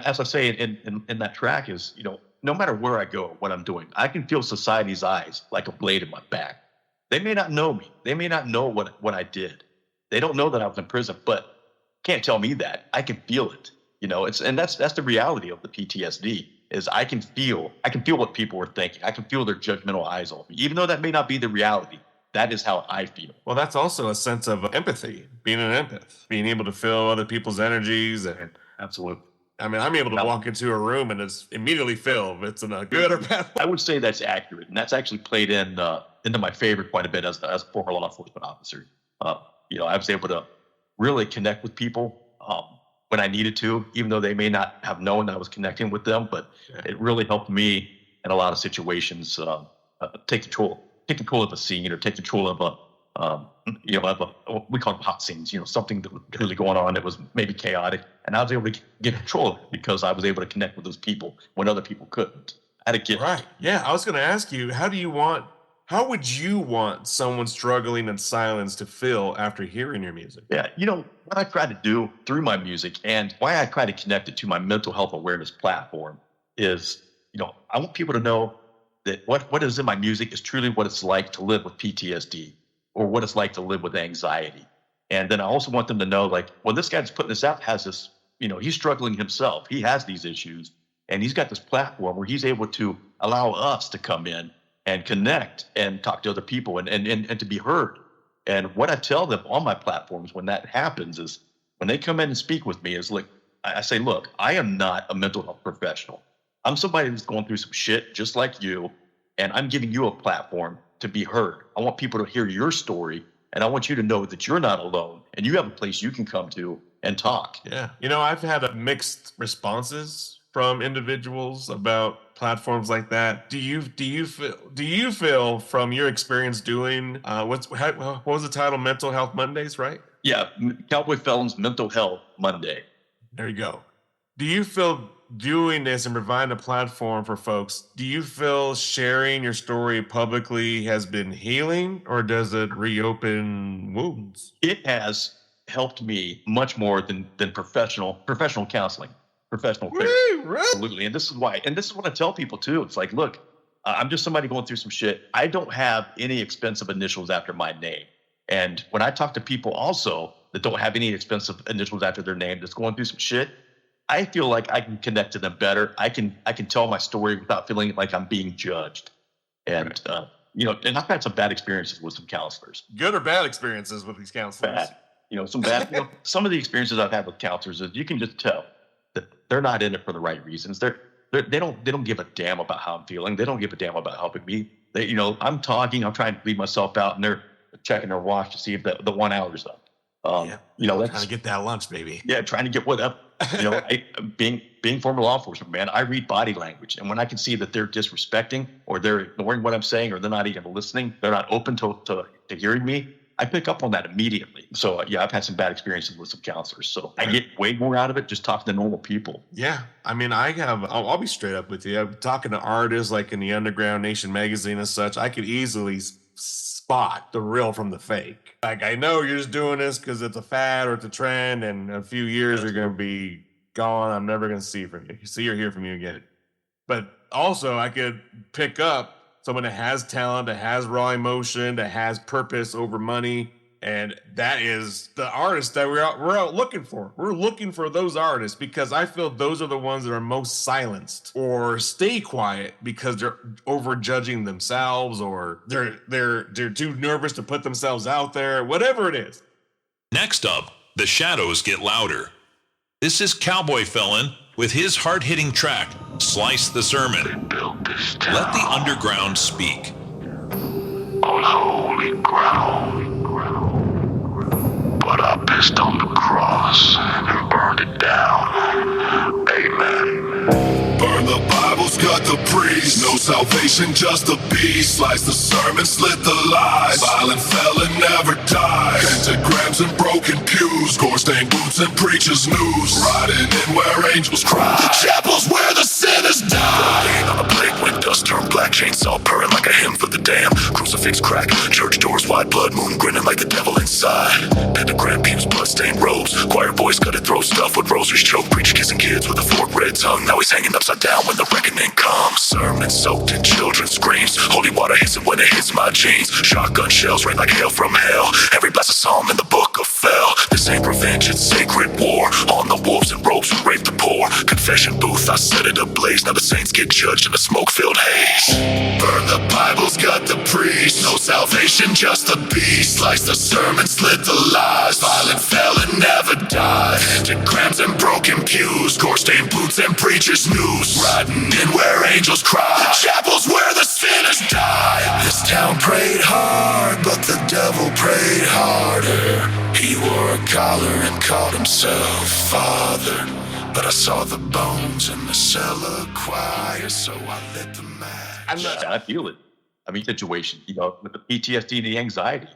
as I say in that track is, no matter where I go, what I'm doing, I can feel society's eyes like a blade in my back. They may not know me. They may not know what I did. They don't know that I was in prison, but can't tell me that. I can feel it. That's the reality of the PTSD. Is I can feel what people are thinking. I can feel their judgmental eyes on me, even though that may not be the reality. That is how I feel. Well, that's also a sense of empathy, being an empath, being able to feel other people's energies. And absolutely. I mean, I'm able to walk into a room and it's immediately feel if it's in a good or bad way. I would say that's accurate, and that's actually played into my favor quite a bit as a former law enforcement officer. I was able to really connect with people when I needed to, even though they may not have known that I was connecting with them, but it really helped me in a lot of situations take control of a scene, or take control of we call them hot scenes, something that was really going on that was maybe chaotic, and I was able to get control of it because I was able to connect with those people when other people couldn't. I had to get right. Yeah, I was going to ask you, how would you want someone struggling in silence to feel after hearing your music? Yeah, what I try to do through my music, and why I try to connect it to my mental health awareness platform, is, I want people to know that what is in my music is truly what it's like to live with PTSD, or what it's like to live with anxiety. And then I also want them to know, like, well, this guy that's putting this out has this, he's struggling himself. He has these issues, and he's got this platform where he's able to allow us to come in and connect and talk to other people and to be heard. And what I tell them on my platforms when that happens is, when they come in and speak with me, is like, I say, look, I am not a mental health professional. I'm somebody that's going through some shit just like you, and I'm giving you a platform to be heard. I want people to hear your story, and I want you to know that you're not alone, and you have a place you can come to and talk. Yeah. I've had mixed responses from individuals about platforms like that. Do you feel from your experience doing what was the title? Mental Health Mondays, right? Yeah, Cowboy Felon's Mental Health Monday. There you go. Do you feel doing this and providing a platform for folks, do you feel sharing your story publicly has been healing, or does it reopen wounds? It has helped me much more than professional counseling, professional therapy. Really? Absolutely. And this is why. And this is what I tell people too. It's like, look, I'm just somebody going through some shit. I don't have any expensive initials after my name. And when I talk to people also that don't have any expensive initials after their name, that's going through some shit, I feel like I can connect to them better. I can tell my story without feeling like I'm being judged. And and I've had some bad experiences with some counselors. Good or bad experiences with these counselors? Bad. Some bad. Some of the experiences I've had with counselors is you can just tell that they're not in it for the right reasons. They don't give a damn about how I'm feeling. They don't give a damn about helping me. I'm talking. I'm trying to leave myself out, and they're checking their watch to see if the 1 hour's up. Trying to get that lunch, baby. Yeah, trying to get what up. Being former law enforcement, man, I read body language, and when I can see that they're disrespecting or they're ignoring what I'm saying or they're not even listening, they're not open to hearing me, I pick up on that immediately. So I've had some bad experiences with some counselors. So I get way more out of it just talking to normal people. Yeah, I mean, I'll be straight up with you. I'm talking to artists like in the Underground Nation magazine and such. I could easily spot the real from the fake. Like, I know you're just doing this because it's a fad or it's a trend, and in a few years you're going to be gone. I'm never going to see from you. See or hear from you again. But also, I could pick up someone that has talent, that has raw emotion, that has purpose over money. And that is the artist that we're out looking for. We're looking for those artists because I feel those are the ones that are most silenced or stay quiet because they're over judging themselves, or they're too nervous to put themselves out there, whatever it is. Next up, the shadows get louder. This is Cowboy Felon with his hard-hitting track, Slice the Sermon. Let the underground speak. On holy ground. But I pissed on the cross and burned it down. Amen. Burn the Bibles, cut the priest. No salvation, just a beast. Slice the sermon, slit the lies. Violent felon never dies. Pentagrams and broken pews. Gore-stained boots and preachers' news. Riding in where angels cry. Chapels where the sinners die. Laying on a plate when dust turned black. Chainsaw purring like a hymn for the damned. Crucifix crack. Church doors wide. Blood moon grinning like the devil inside. Pentagram pews, blood-stained robes. Choir boys cut and throw stuff with rosaries choke. Preacher kissing kids with a forked red tongue. Now he's hanging upside down when the reckoning comes. Sermon soaked in children's screams. Holy water hissing when it hits my jeans. Shotgun shells rain like hail from hell. Every blessed psalm in the book of Fel. This ain't revenge, it's sacred war. On the wolves and ropes who rape the poor. Confession booth, I set it ablaze. Now the saints get judged in a smoke-filled haze. Burn the Bibles, gut the priest. No salvation, just a beast. Slice the sermon, slit the lies. Violent felon never dies. Pentagrams and broken pews. Gore-stained boots and preachers' news. Riding in where angels cry. Chapels where the sinners die. This town prayed hard, but the devil prayed harder. He wore a collar and called himself Father. But I saw the bones in the cellar choir, so I lit the match. I feel it. I mean, situation, with the PTSD and the anxiety.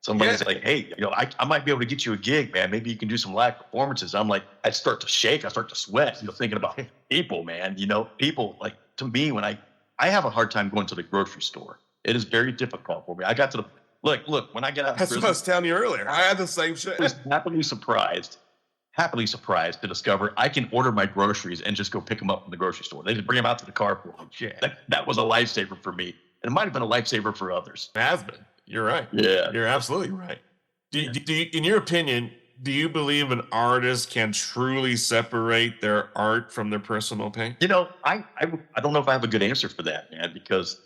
Somebody's like, hey, I might be able to get you a gig, man. Maybe you can do some live performances. I'm like, I start to shake. I start to sweat, thinking about people, man. People, like, to me, when I have a hard time going to the grocery store. It is very difficult for me. I got to look, when I get out of prison. That's what I was telling you earlier. I had the same shit. I was happily surprised to discover I can order my groceries and just go pick them up from the grocery store. They just bring them out to the car for me. Shit. That was a lifesaver for me. And it might have been a lifesaver for others. It has been. You're right. Yeah. You're absolutely right. Do you, in your opinion, do you believe an artist can truly separate their art from their personal pain? I don't know if I have a good answer for that, man, because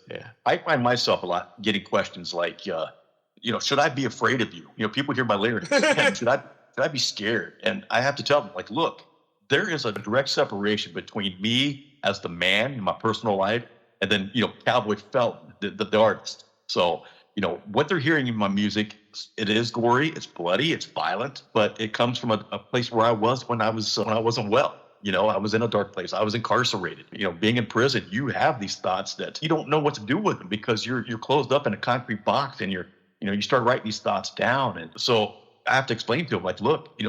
I find myself a lot getting questions like, should I be afraid of you? People hear my lyrics. Should I be scared? And I have to tell them, like, look, there is a direct separation between me as the man in my personal life and then, Cowboy Felon, the artist. So, what they're hearing in my music, it is gory, it's bloody, it's violent, but it comes from a place where I was when I wasn't well. You know, I was in a dark place. I was incarcerated. You know, being in prison, you have these thoughts that you don't know what to do with them because you're closed up in a concrete box, and you start writing these thoughts down. And so I have to explain to him, like, look,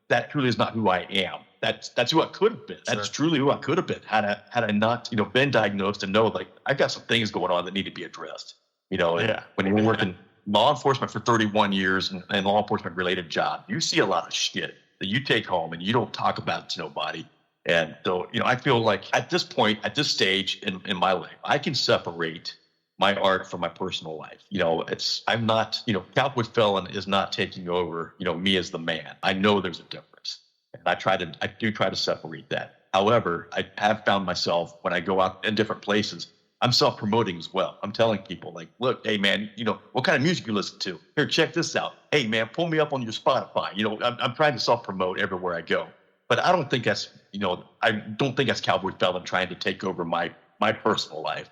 that truly is not who I am. That's who I could have been. That's truly who I could have been had I not, been diagnosed and know, like, I've got some things going on that need to be addressed. And when you work in law enforcement for 31 years and law enforcement related job, you see a lot of shit that you take home and you don't talk about it to nobody. And so, I feel like at this point, at this stage in my life, I can separate my art from my personal life. I'm not, Cowboy Felon is not taking over, me as the man. I know there's a difference. And I do try to separate that. However, I have found myself when I go out in different places, I'm self-promoting as well. I'm telling people, like, look, hey man, what kind of music you listen to? Here, check this out. Hey man, pull me up on your Spotify. I'm trying to self-promote everywhere I go. But I don't think that's, that's Cowboy Felon trying to take over my personal life.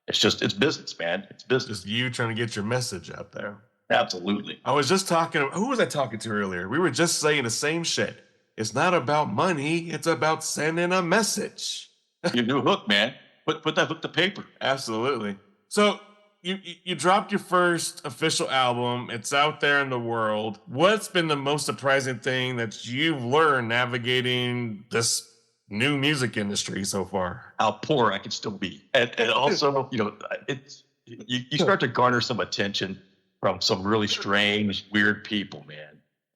It's business, man. It's business. Just you trying to get your message out there. Absolutely. I was just who was I talking to earlier? We were just saying the same shit. It's not about money. It's about sending a message. Your new hook, man. Put that hook to paper. Absolutely. So you dropped your first official album. It's out there in the world. What's been the most surprising thing that you've learned navigating this new music industry so far? How poor I can still be. And also, you start to garner some attention from some really strange, weird people, man.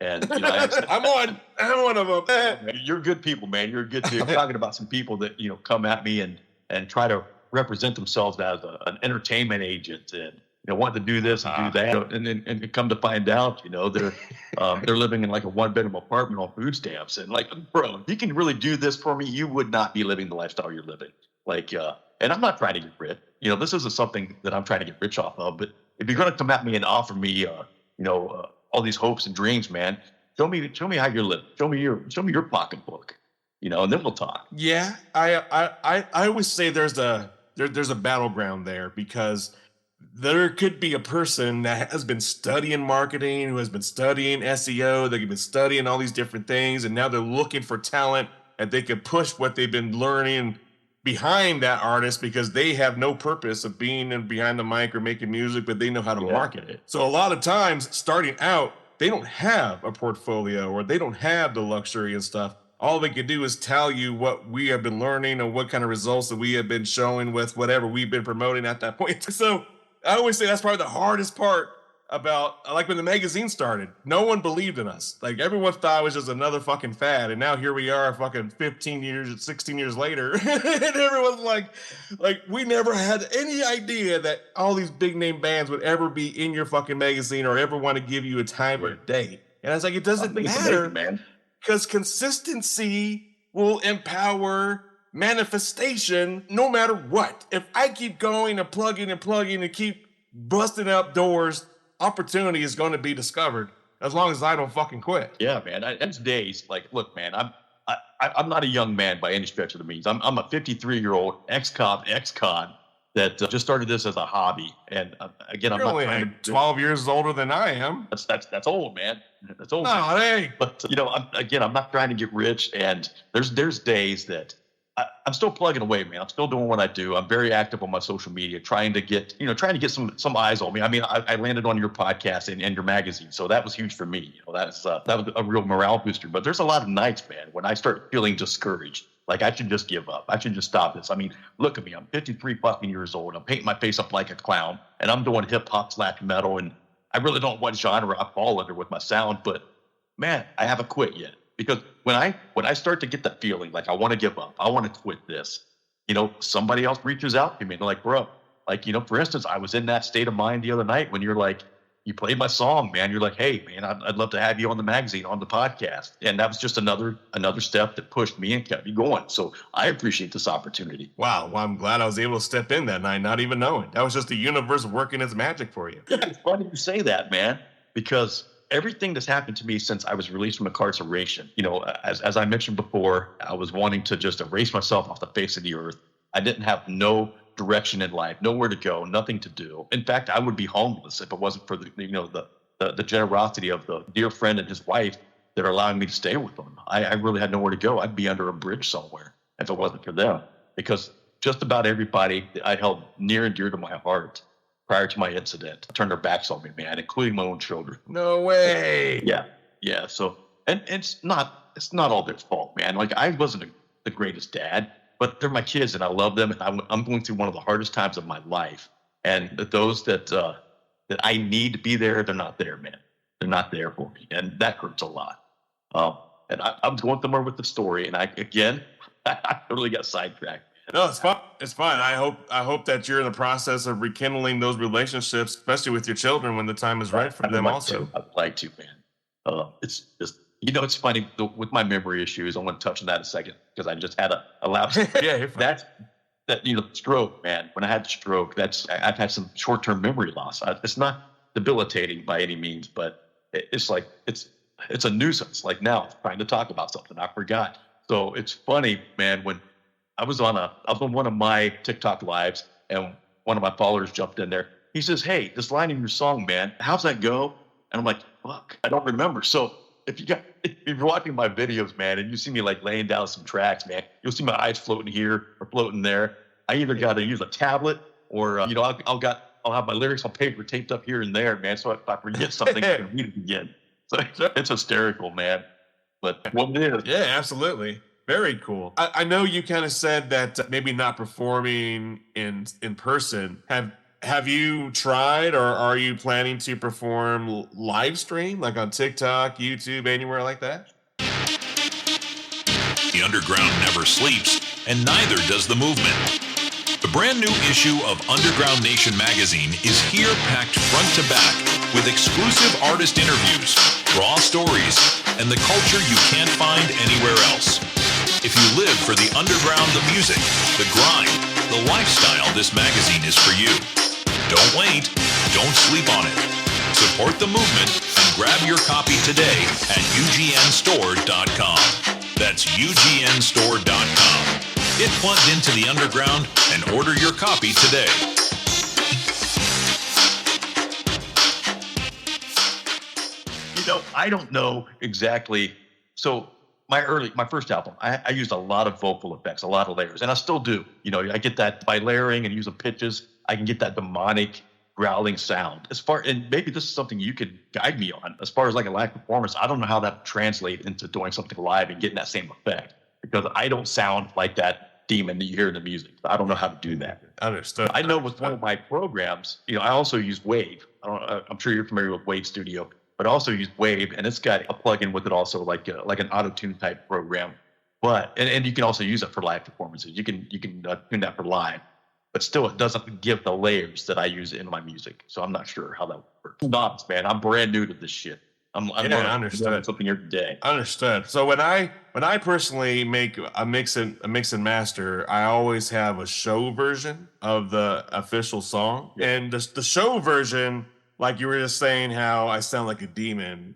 And I'm one of them. You're good people, man. You're good too. I'm talking about some people that, come at me and try to represent themselves as an entertainment agent and want to do this and do that, and come to find out, they're living in like a 1-bedroom apartment on food stamps, and like, bro, if you can really do this for me, you would not be living the lifestyle you're living. Like, and I'm not trying to get rich. This isn't something that I'm trying to get rich off of. But if you're going to come at me and offer me, all these hopes and dreams, man, show me how you're living. Show me your pocketbook, and then we'll talk. Yeah, I always say there's a battleground there, because there could be a person that has been studying marketing, who has been studying SEO, they've been studying all these different things, and now they're looking for talent and they can push what they've been learning behind that artist because they have no purpose of being behind the mic or making music, but they know how to market it. So a lot of times starting out, they don't have a portfolio or they don't have the luxury and stuff. All they can do is tell you what we have been learning and what kind of results that we have been showing with whatever we've been promoting at that point. So I always say that's probably the hardest part about, like, when the magazine started, no one believed in us. Like, everyone thought it was just another fucking fad. And now here we are fucking 15 years, 16 years later. And everyone's like, we never had any idea that all these big name bands would ever be in your fucking magazine or ever want to give you a time or day. And I was like, it doesn't matter, man, because consistency will empower manifestation no matter what. If I keep going and plugging and keep busting up doors, opportunity is going to be discovered as long as I don't fucking quit. Yeah, man. It's days. Like, look, man, I'm not a young man by any stretch of the means. I'm a 53-year-old ex-cop, ex-con that just started this as a hobby. And again, I'm You're not only trying like 12 years older than I am. That's old, man. That's old. No, hey. But I'm not trying to get rich. And there's days that I'm still plugging away, man. I'm still doing what I do. I'm very active on my social media, trying to get some eyes on me. I mean, I landed on your podcast and your magazine, so that was huge for me. That was a real morale booster. But there's a lot of nights, man, when I start feeling discouraged. Like, I should just give up. I should just stop this. I mean, look at me. I'm 53 fucking years old. I'm painting my face up like a clown, and I'm doing hip hop / metal, and I really don't know what genre I fall under with my sound. But man, I haven't quit yet. Because when I start to get that feeling like I want to give up, I want to quit this, somebody else reaches out to me and they're like, bro, like, for instance, I was in that state of mind the other night when you're like, you played my song, man. You're like, hey, man, I'd love to have you on the magazine, on the podcast. And that was just another step that pushed me and kept me going. So I appreciate this opportunity. Wow. Well, I'm glad I was able to step in that night, not even knowing. That was just the universe working its magic for you. Yeah, it's funny you say that, man, because everything that's happened to me since I was released from incarceration, as I mentioned before, I was wanting to just erase myself off the face of the earth. I didn't have no direction in life, nowhere to go, nothing to do. In fact, I would be homeless if it wasn't for the generosity of the dear friend and his wife that are allowing me to stay with them. I really had nowhere to go. I'd be under a bridge somewhere if it wasn't for them, because just about everybody that I held near and dear to my heart prior to my incident turned their backs on me, man, including my own children. No way. Yeah. So, and it's not all their fault, man. Like, I wasn't the greatest dad, but they're my kids and I love them. And I'm going through one of the hardest times of my life. And those that I need to be there, they're not there, man. They're not there for me. And that hurts a lot. And I'm going somewhere with the story. And I totally got sidetracked. No, it's fine. It's fine. I hope that you're in the process of rekindling those relationships, especially with your children, when the time is right for them. Also, I'd like to, man. It's just, it's funny with my memory issues. I want to touch on that in a second because I just had a lapse. Yeah, you're fine. Stroke, man. When I had stroke, I've had some short-term memory loss. It's not debilitating by any means, but it's like it's a nuisance. Like now, trying to talk about something I forgot. So it's funny, man, when I was on one of my TikTok lives and one of my followers jumped in there. He says, "Hey, this line in your song, man, how's that go?" And I'm like, "Fuck, I don't remember." So if you're watching my videos, man, and you see me like laying down some tracks, man, you'll see my eyes floating here or floating there. I either got to use a tablet or I'll have my lyrics on paper taped up here and there, man. So if I forget something, I can read it again. So it's hysterical, man. But what it is, yeah, absolutely. Very cool. I know you kind of said that maybe not performing in person. Have you tried, or are you planning to perform live stream, like on TikTok, YouTube, anywhere like that? The underground never sleeps, and neither does the movement. The brand new issue of Underground Nation magazine is here, packed front to back with exclusive artist interviews, raw stories, and the culture you can't find anywhere else. If you live for the underground, the music, the grind, the lifestyle, this magazine is for you. Don't wait. Don't sleep on it. Support the movement and grab your copy today at ugnstore.com. That's ugnstore.com. Get plugged into the underground and order your copy today. I don't know exactly. So my first album, I used a lot of vocal effects, a lot of layers, and I still do. I get that by layering and using pitches. I can get that demonic growling sound. And maybe this is something you could guide me on. As far as like a live performance, I don't know how that would translate into doing something live and getting that same effect, because I don't sound like that demon that you hear in the music. I don't know how to do that. Understood. I know with one of my programs, I also use Wave. I'm sure you're familiar with Wave Studio, but I also use Wave, and it's got a plugin with it also, like an auto-tune type program. But and you can also use it for live performances. You can tune that for live, but still it doesn't give the layers that I use in my music. So I'm not sure how that works. Nods, man. I'm brand new to this shit. I'm understood. Something every day. Understood. So when I personally make a mix and master, I always have a show version of the official song, and the show version, like you were just saying, how I sound like a demon.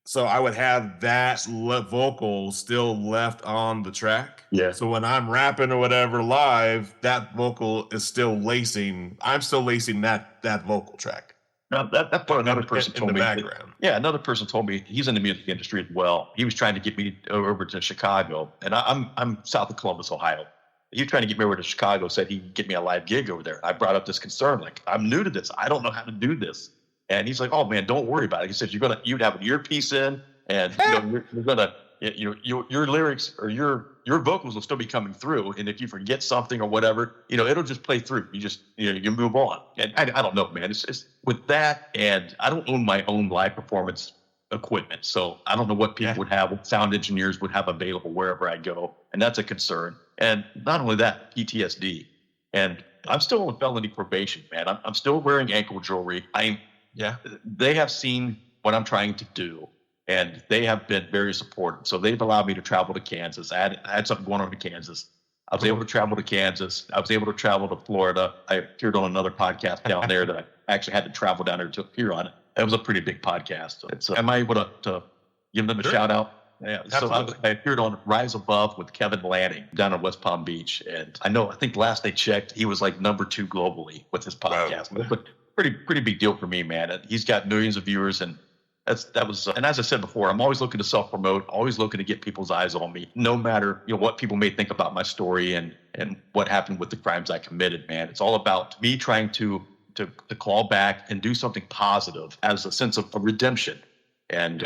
So I would have that vocal still left on the track. Yeah. So when I'm rapping or whatever live, that vocal is still lacing. I'm still lacing that vocal track. Now that part, another person told me. Background. Another person told me he's in the music industry as well. He was trying to get me over to Chicago, and I'm south of Columbus, Ohio. He was trying to get me over to Chicago. Said he'd get me a live gig over there. I brought up this concern, like, I'm new to this. I don't know how to do this. And he's like, "Oh man, don't worry about it." He said, you'd have an earpiece in, and you're gonna, your lyrics or your vocals will still be coming through. And if you forget something or whatever, it'll just play through. You just, you move on. And I don't know, man. It's with that, and I don't own my own live performance equipment, so I don't know what people would have, what sound engineers would have available wherever I go, and that's a concern. And not only that, PTSD, and I'm still on felony probation, man. I'm still wearing ankle jewelry. They have seen what I'm trying to do, and they have been very supportive. So they've allowed me to travel to Kansas. I had something going on in Kansas. I was able to travel to Kansas. I was able to travel to Florida. I appeared on another podcast down there that I actually had to travel down there to appear on it. It was a pretty big podcast. So am I able to give them a shout out? Yeah. So I appeared on Rise Above with Kevin Lanning down in West Palm Beach. And I think last I checked, he was like number 2 globally with his podcast. Wow. But pretty big deal for me, man. He's got millions of viewers, and That was, and as I said before, I'm always looking to self-promote, always looking to get people's eyes on me, no matter what people may think about my story and what happened with the crimes I committed. Man, it's all about me trying to call back and do something positive as a sense of redemption, and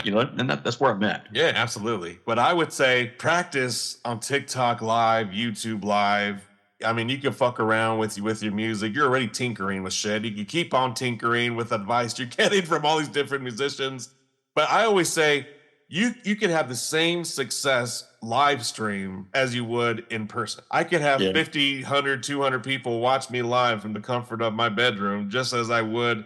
that's where I'm at. Yeah, absolutely. But I would say practice on TikTok Live, YouTube Live. I mean, you can fuck around with your music. You're already tinkering with shit. You can keep on tinkering with advice you're getting from all these different musicians. But I always say you can have the same success live stream as you would in person. I could have 50, 100, 200 people watch me live from the comfort of my bedroom just as I would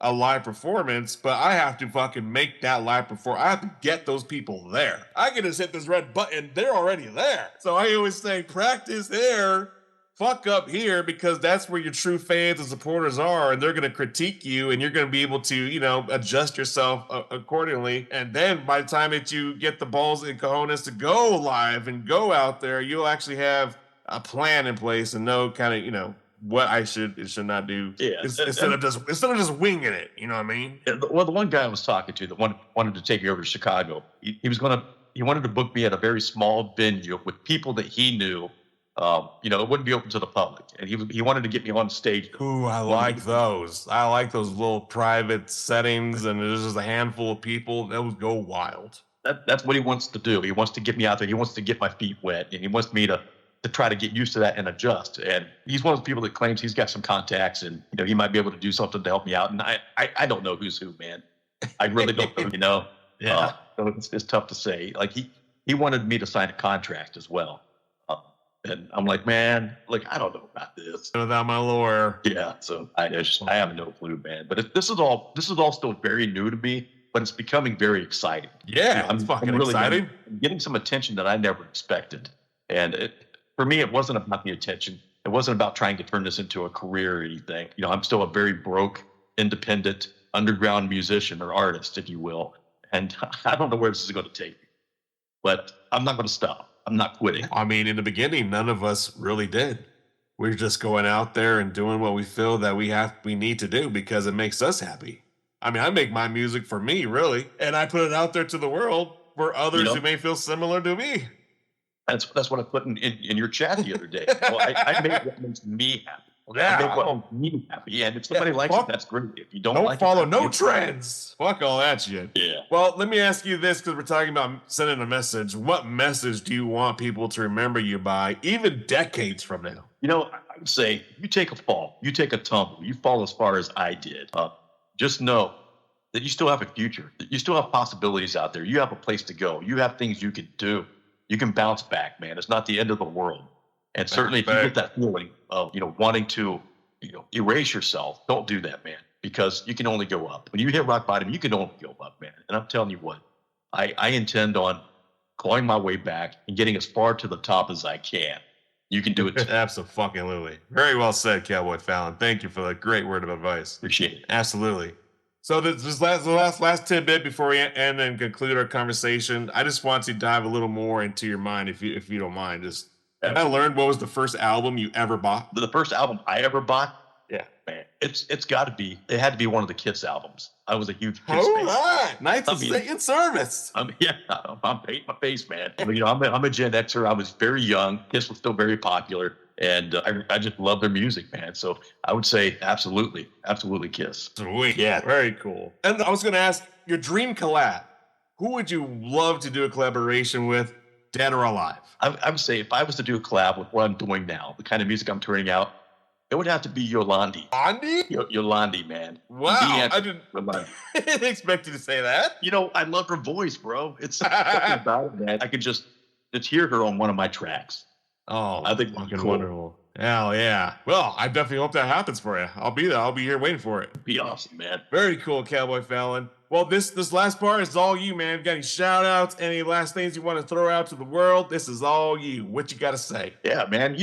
a live performance, but I have to fucking make that live performance. I have to get those people there. I can just hit this red button. They're already there. So I always say practice there. Fuck up here, because that's where your true fans and supporters are, and they're going to critique you, and you're going to be able to, adjust yourself accordingly. And then by the time that you get the balls and cojones to go live and go out there, you'll actually have a plan in place and know kind of, what I should and should not do. Yeah. Instead of just winging it. You know what I mean? Well, the one guy I was talking to that wanted to take me over to Chicago, he wanted to book me at a very small venue with people that he knew. It wouldn't be open to the public, and he wanted to get me on stage. Ooh, I like those. I like those little private settings, and there's just a handful of people. That would go wild. That's what he wants to do. He wants to get me out there. He wants to get my feet wet, and he wants me to try to get used to that and adjust. And he's one of those people that claims he's got some contacts, and he might be able to do something to help me out. And I don't know who's who, man. I really don't know. Yeah. So it's tough to say. Like he wanted me to sign a contract as well. And I'm like, man, I don't know about this. Without my lawyer. Yeah, so I have no clue, man. But this is all still very new to me, but it's becoming very exciting. Yeah, it's fucking really exciting. Getting some attention that I never expected. And for me, it wasn't about the attention. It wasn't about trying to turn this into a career or anything. I'm still a very broke, independent, underground musician or artist, if you will. And I don't know where this is going to take me. But I'm not going to stop. I'm not quitting. I mean, in the beginning, none of us really did. We're just going out there and doing what we feel that we need to do because it makes us happy. I mean, I make my music for me, really, and I put it out there to the world for others who may feel similar to me. That's what I put in your chat the other day. Well, I make what makes me happy. Yeah, I make what makes me happy. And if somebody likes it, that's great. If you don't like follow it, no trends. Fuck all that shit. Yeah. Well, let me ask you this, because we're talking about sending a message. What message do you want people to remember you by, even decades from now? I would say you take a fall, you take a tumble, you fall as far as I did. Just know that you still have a future. That you still have possibilities out there. You have a place to go. You have things you can do. You can bounce back, man. It's not the end of the world. And certainly if you get that feeling of, wanting to, erase yourself, don't do that, man, because you can only go up. When you hit rock bottom, you can only go up, man. And I'm telling you what, I intend on clawing my way back and getting as far to the top as I can. You can do it too. Absolutely. Very well said, Cowboy Felon. Thank you for the great word of advice. Appreciate it. Absolutely. So this last tidbit before we end and conclude our conversation, I just want to dive a little more into your mind, if you don't mind. Have I learned what was the first album you ever bought? The first album I ever bought? Yeah. Man, it had to be one of the Kiss albums. I was a huge Kiss fan. fan. All right. Knights of Satan service. I'm painting my face, man. I'm a Gen Xer. I was very young. Kiss was still very popular. And I just love their music, man. So I would say absolutely Kiss. Sweet. Yeah, very cool. And I was going to ask, your dream collab. Who would you love to do a collaboration with, dead or alive? I would say if I was to do a collab with what I'm doing now, the kind of music I'm turning out, it would have to be Yolandi. Yolandi, man. Wow. I didn't expect you to say that. I love her voice, bro. It's something about it, man. I could just hear her on one of my tracks. Oh, I think fucking cool. Wonderful. Hell yeah. Well, I definitely hope that happens for you. I'll be there. I'll be here waiting for it. Be awesome, man. Very cool, Cowboy Felon. Well, this last part is all you, man. Got any shout outs, any last things you want to throw out to the world? This is all you. What you got to say? Yeah, man.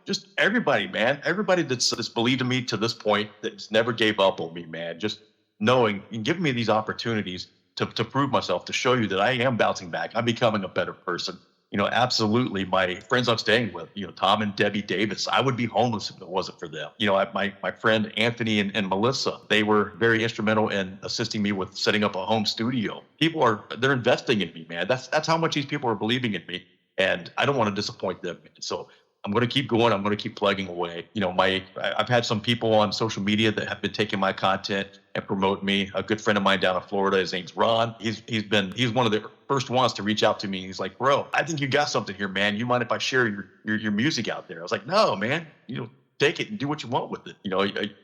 Just everybody, man. Everybody that's believed in me to this point, that's never gave up on me, man. Just knowing and giving me these opportunities to prove myself, to show you that I am bouncing back. I'm becoming a better person. absolutely my friends I'm staying with, Tom and Debbie Davis. I would be homeless if it wasn't for them. My friend Anthony and Melissa, they were very instrumental in assisting me with setting up a home studio. They're investing in me, man. That's how much these people are believing in me. And I don't want to disappoint them. So I'm going to keep going. I'm going to keep plugging away. I've had some people on social media that have been taking my content and promote me. A good friend of mine down in Florida, his name's Ron. He's one of the first ones to reach out to me. He's like, bro, I think you got something here, man. You mind if I share your music out there? I was like, no, man. Take it and do what you want with it.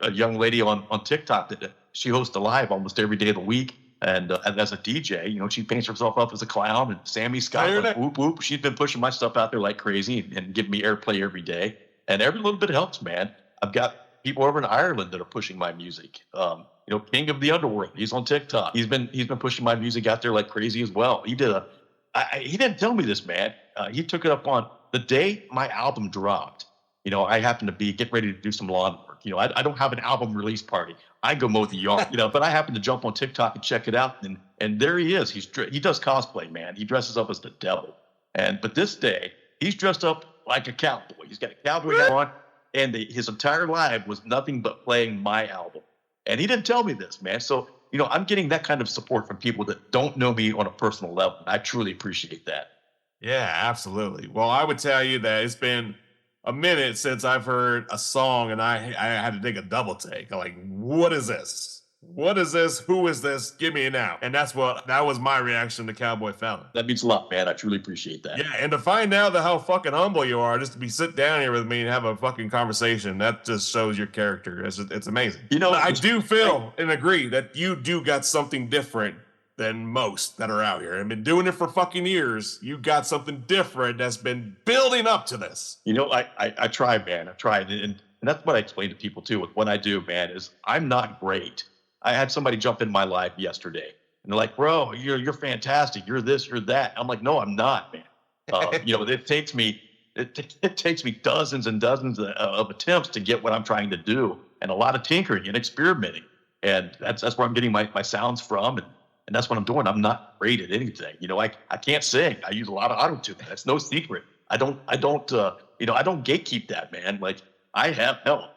A young lady on TikTok that she hosts a live almost every day of the week. And as a DJ, she paints herself up as a clown. And Sammy Scott, whoop, whoop. She's been pushing my stuff out there like crazy and giving me airplay every day. And every little bit helps, man. I've got people over in Ireland that are pushing my music. King of the Underworld, he's on TikTok. He's been pushing my music out there like crazy as well. He didn't tell me this, man. He took it up on the day my album dropped. I happened to be getting ready to do some lawn work. I don't have an album release party. I go mow the yard, but I happened to jump on TikTok and check it out. And there he is. He does cosplay, man. He dresses up as the devil. But this day, he's dressed up like a cowboy. He's got a cowboy hat on, and his entire live was nothing but playing my album. And he didn't tell me this, man. So, I'm getting that kind of support from people that don't know me on a personal level. I truly appreciate that. Yeah, absolutely. Well, I would tell you that it's been a minute since I've heard a song and I had to take a double take. I'm like, what is this? What is this? Who is this? Give me it now. And that was my reaction to Cowboy Felon. That means a lot, man. I truly appreciate that. Yeah, and to find out how fucking humble you are, just to sit down here with me and have a fucking conversation, that just shows your character. It's amazing. I do feel and agree that you do got something different than most that are out here. I've been doing it for fucking years. You got something different that's been building up to this. I try, man. I try. And that's what I explain to people too. With what I do, man, is I'm not great. I had somebody jump in my live yesterday and they're like, bro, you're fantastic. You're this, you're that. I'm like, no, I'm not, man. It takes me dozens and dozens of attempts to get what I'm trying to do, and a lot of tinkering and experimenting. And that's where I'm getting my sounds from. And that's what I'm doing. I'm not great at anything. I can't sing. I use a lot of auto-tune. That's no secret. I don't gatekeep that, man. Like, I have help.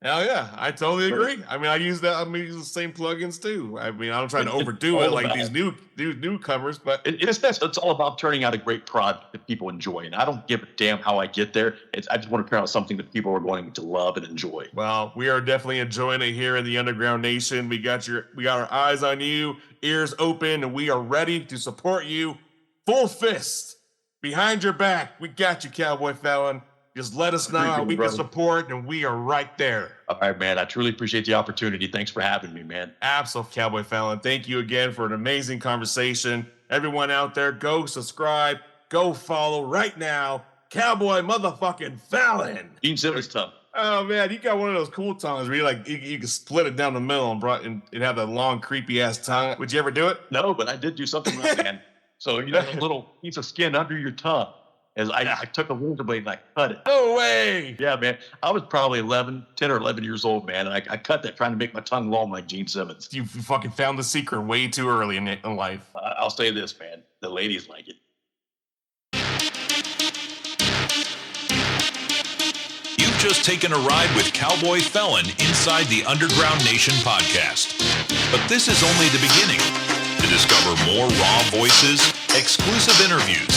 Hell yeah, I totally agree. I use the same plugins too. I don't try to overdo it like these newcomers, but it's all about turning out a great product that people enjoy. And I don't give a damn how I get there. I just want to turn out something that people are going to love and enjoy. Well, we are definitely enjoying it here in the Underground Nation. We got our eyes on you, ears open, and we are ready to support you full fist behind your back. We got you, Cowboy Felon. Just let us know how we can support, and we are right there. All right, man. I truly appreciate the opportunity. Thanks for having me, man. Absolutely, Cowboy Felon. Thank you again for an amazing conversation. Everyone out there, go subscribe, go follow right now. Cowboy motherfucking Felon. Gene Simmons tongue. Oh, man, you got one of those cool tongues where you can split it down the middle and have that long, creepy-ass tongue. Would you ever do it? No, but I did do something right, man. So, a little piece of skin under your tongue. As I took a razor blade and I cut it. No way. Yeah, man. I was probably 10 or 11 years old, man. And I cut that trying to make my tongue long like Gene Simmons. You fucking found the secret way too early in life. I'll say this, man. The ladies like it. You've just taken a ride with Cowboy Felon inside the Underground Nation podcast. But this is only the beginning. To discover more raw voices, exclusive interviews,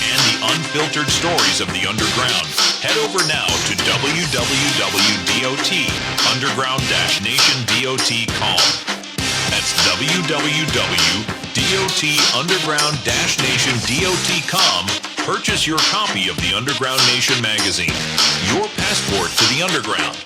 and the unfiltered stories of the underground, head over now to www.underground-nation.com. That's www.underground-nation.com. Purchase your copy of the Underground Nation magazine, your passport to the underground.